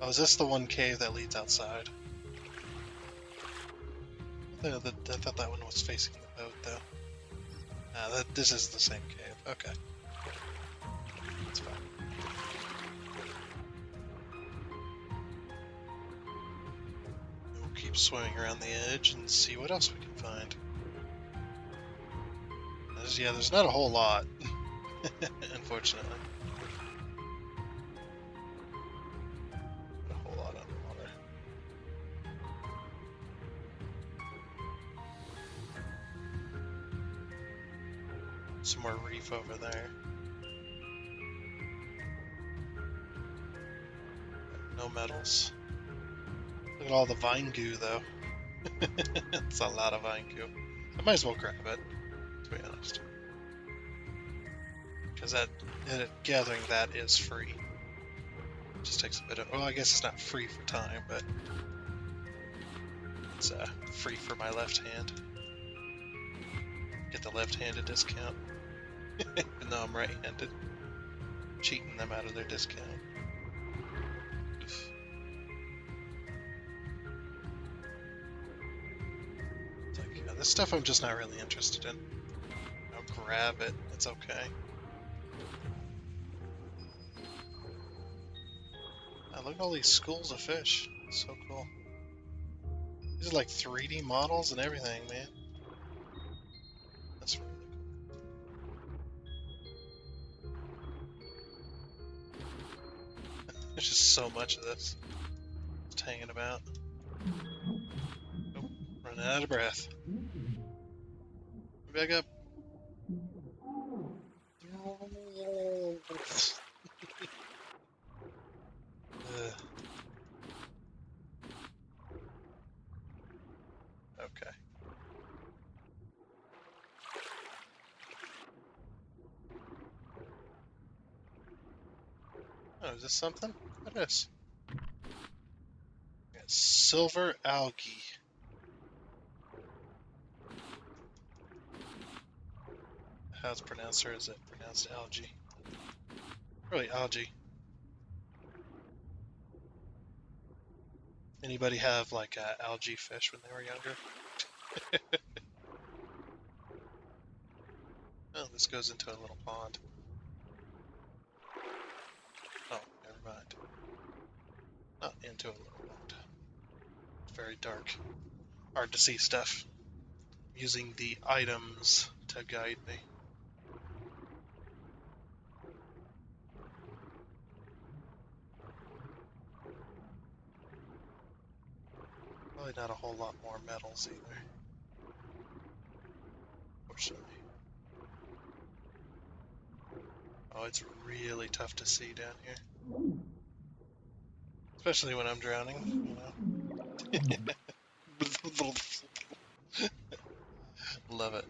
Speaker 1: Oh, is this the one cave that leads outside? I thought that one was facing the boat, though. This is the same cave. Okay. That's fine. We'll keep swimming around the edge and see what else we can find. There's not a whole lot, unfortunately. Not a whole lot underwater. Some more reef over there. No metals. Look at all the vine goo, though. It's a lot of vine goo. I might as well grab it, to be honest. Because gathering that is free. It just takes a bit of... Well, I guess it's not free for time, but... It's free for my left hand. Get the left-handed discount. Even though I'm right-handed. Cheating them out of their discount. This stuff I'm just not really interested in. I'll grab it, it's okay. Look at all these schools of fish. It's so cool. These are like 3D models and everything, man. That's really cool. There's just so much of this. Just hanging about. Oh, running out of breath. Back up. Okay. Oh, is this something? What is? Silver algae. How it's pronounced, or is it pronounced algae? Really, algae. Anybody have like algae fish when they were younger? Oh, this goes into a little pond. Oh, never mind. Not into a little pond. It's very dark. Hard to see stuff. Using the items to guide me. Probably not a whole lot more metals either. Fortunately. Oh, it's really tough to see down here. Especially when I'm drowning, you know. Love it.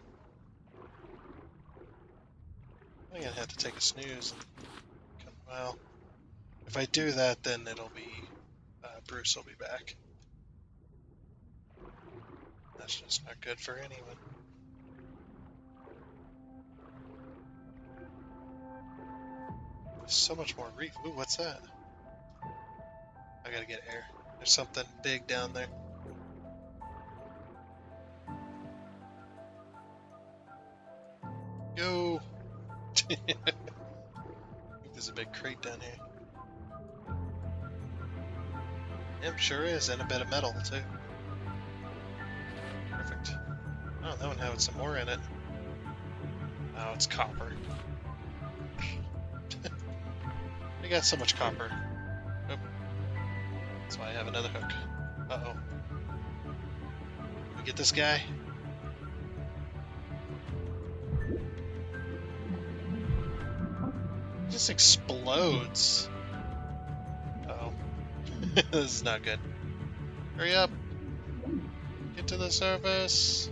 Speaker 1: I'm gonna have to take a snooze and come, well, if I do that, then it'll be, Bruce will be back. That's just not good for anyone. There's so much more reef. Ooh, what's that? I gotta get air. There's something big down there. Go! I think there's a big crate down here. Yep, sure is, and a bit of metal, too. Perfect. Oh, that one had some more in it. Oh, it's copper. I got so much copper. Oop. That's why I have another hook. Uh-oh. Can we get this guy? It just explodes. Uh-oh. This is not good. Hurry up. Get to the surface.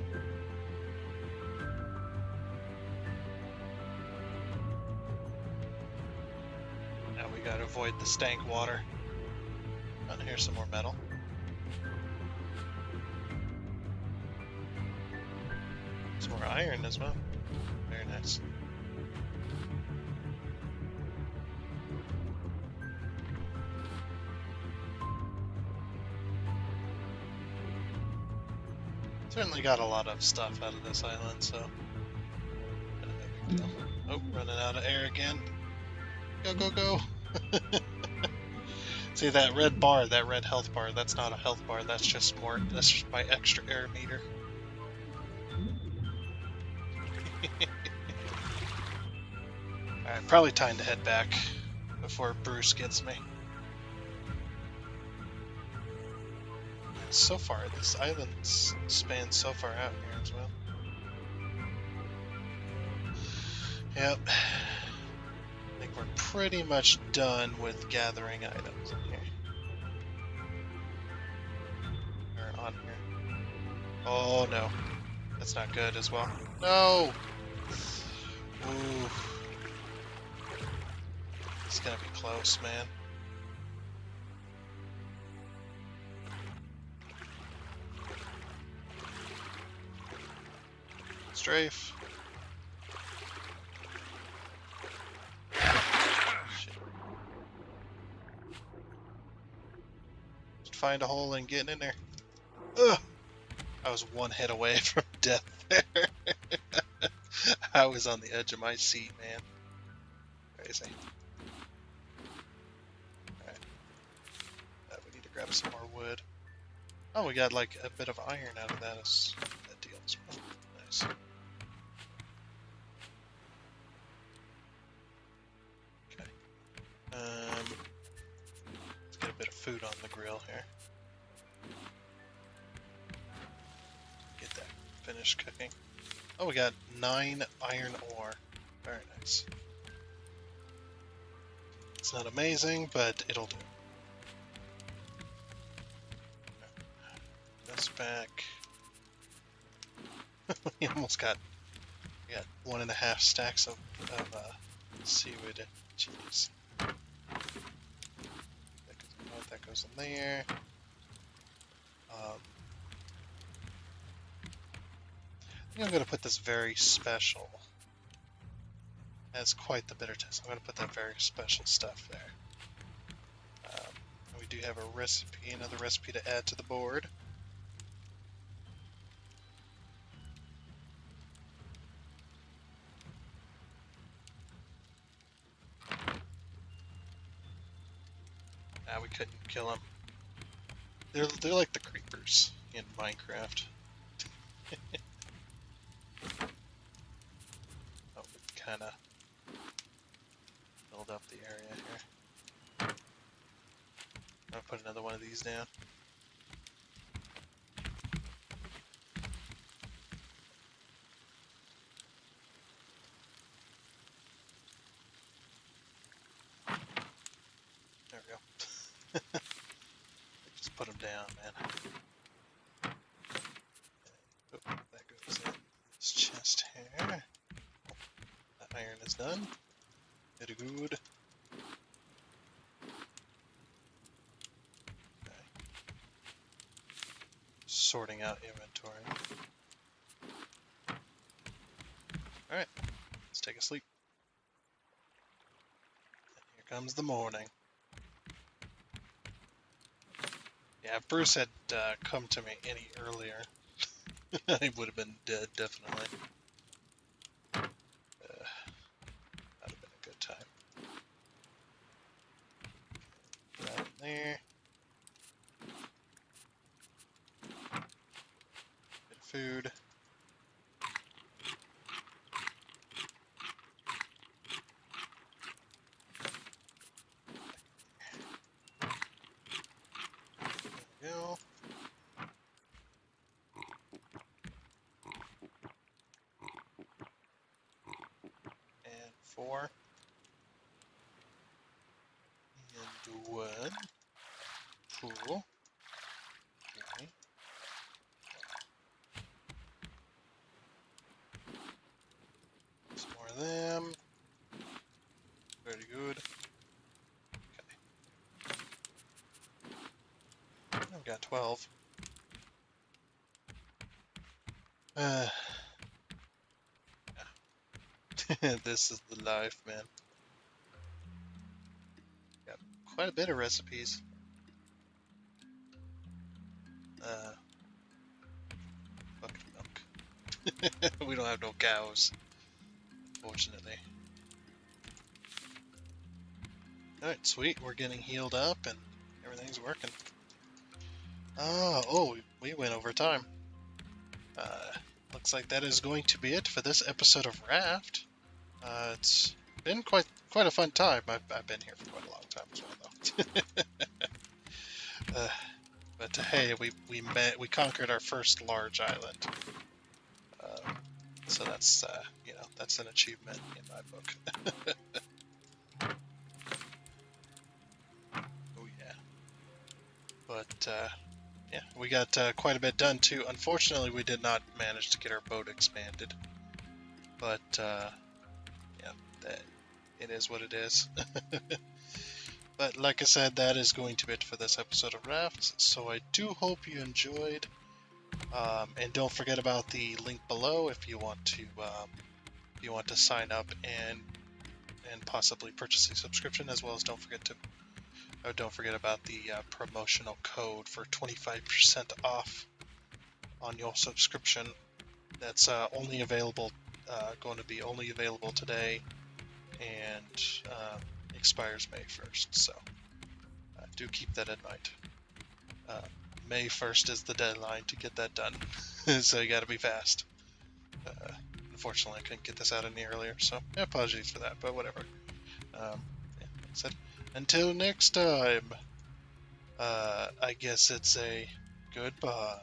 Speaker 1: Now we gotta avoid the stank water. Oh, here's some more metal. Some more iron as well. Very nice. Certainly got a lot of stuff out of this island, so Oh, running out of air again. Go, go, go. See that red bar, that red health bar, that's not a health bar, that's just my extra air meter. Alright, probably time to head back before Bruce gets me. So far, this island spans so far out here as well. Yep. I think we're pretty much done with gathering items in here. Or on here. Oh no. That's not good as well. No! Ooh. It's gonna be close, man. Strafe. Shit. Just find a hole and get in there. Ugh! I was one hit away from death there. I was on the edge of my seat, man. Crazy. Alright. We need to grab some more wood. Oh, we got like a bit of iron out of that deal as well. Nice. Okay. Let's get a bit of food on the grill here. Get that finished cooking. Oh, we got 9 iron ore. Very nice. It's not amazing, but it'll do. This back. We almost got 1.5 stacks of seaweed. Jeez. That goes in there. I think I'm going to put this very special. That's quite the bitter test. I'm going to put that very special stuff there. We do have a recipe, another recipe to add to the board. We couldn't kill them. They're like the creepers in Minecraft. Oh, kind of build up the area here. I'll put another one of these down. There we go. Just put them down, man. Oh, that goes in this chest here. That iron is done. Very good. Okay. Sorting out inventory. Alright, let's take a sleep. And here comes the morning. Yeah, if Bruce had come to me any earlier, I would have been dead, definitely. That would have been a good time. Put that in there. Bit of food. There we go. And 4. And 1. Cool. Okay. Some more of them. Very good. Okay. I've got 12. This is the life, man. Got quite a bit of recipes. Bucket of milk. We don't have no cows. Fortunately. Alright, sweet. We're getting healed up and everything's working. Oh, we went over time. Looks like that is going to be it for this episode of Raft. It's been quite a fun time. I've been here for quite a long time as well, though. But hey, we conquered our first large island. So that's that's an achievement in my book. Oh yeah. But yeah, we got quite a bit done too. Unfortunately, we did not manage to get our boat expanded. But yeah, that it is what it is. But like I said, that is going to be it for this episode of Rafts. So I do hope you enjoyed. And don't forget about the link below if you want to sign up and possibly purchase a subscription, as well as don't forget about the promotional code for 25% off on your subscription. That's going to be only available today, and expires May 1st. So do keep that in mind. May 1st is the deadline to get that done, so you got to be fast. Unfortunately, I couldn't get this out any earlier, so apologies for that, but whatever. Yeah, like I said, until next time, I guess it's a goodbye.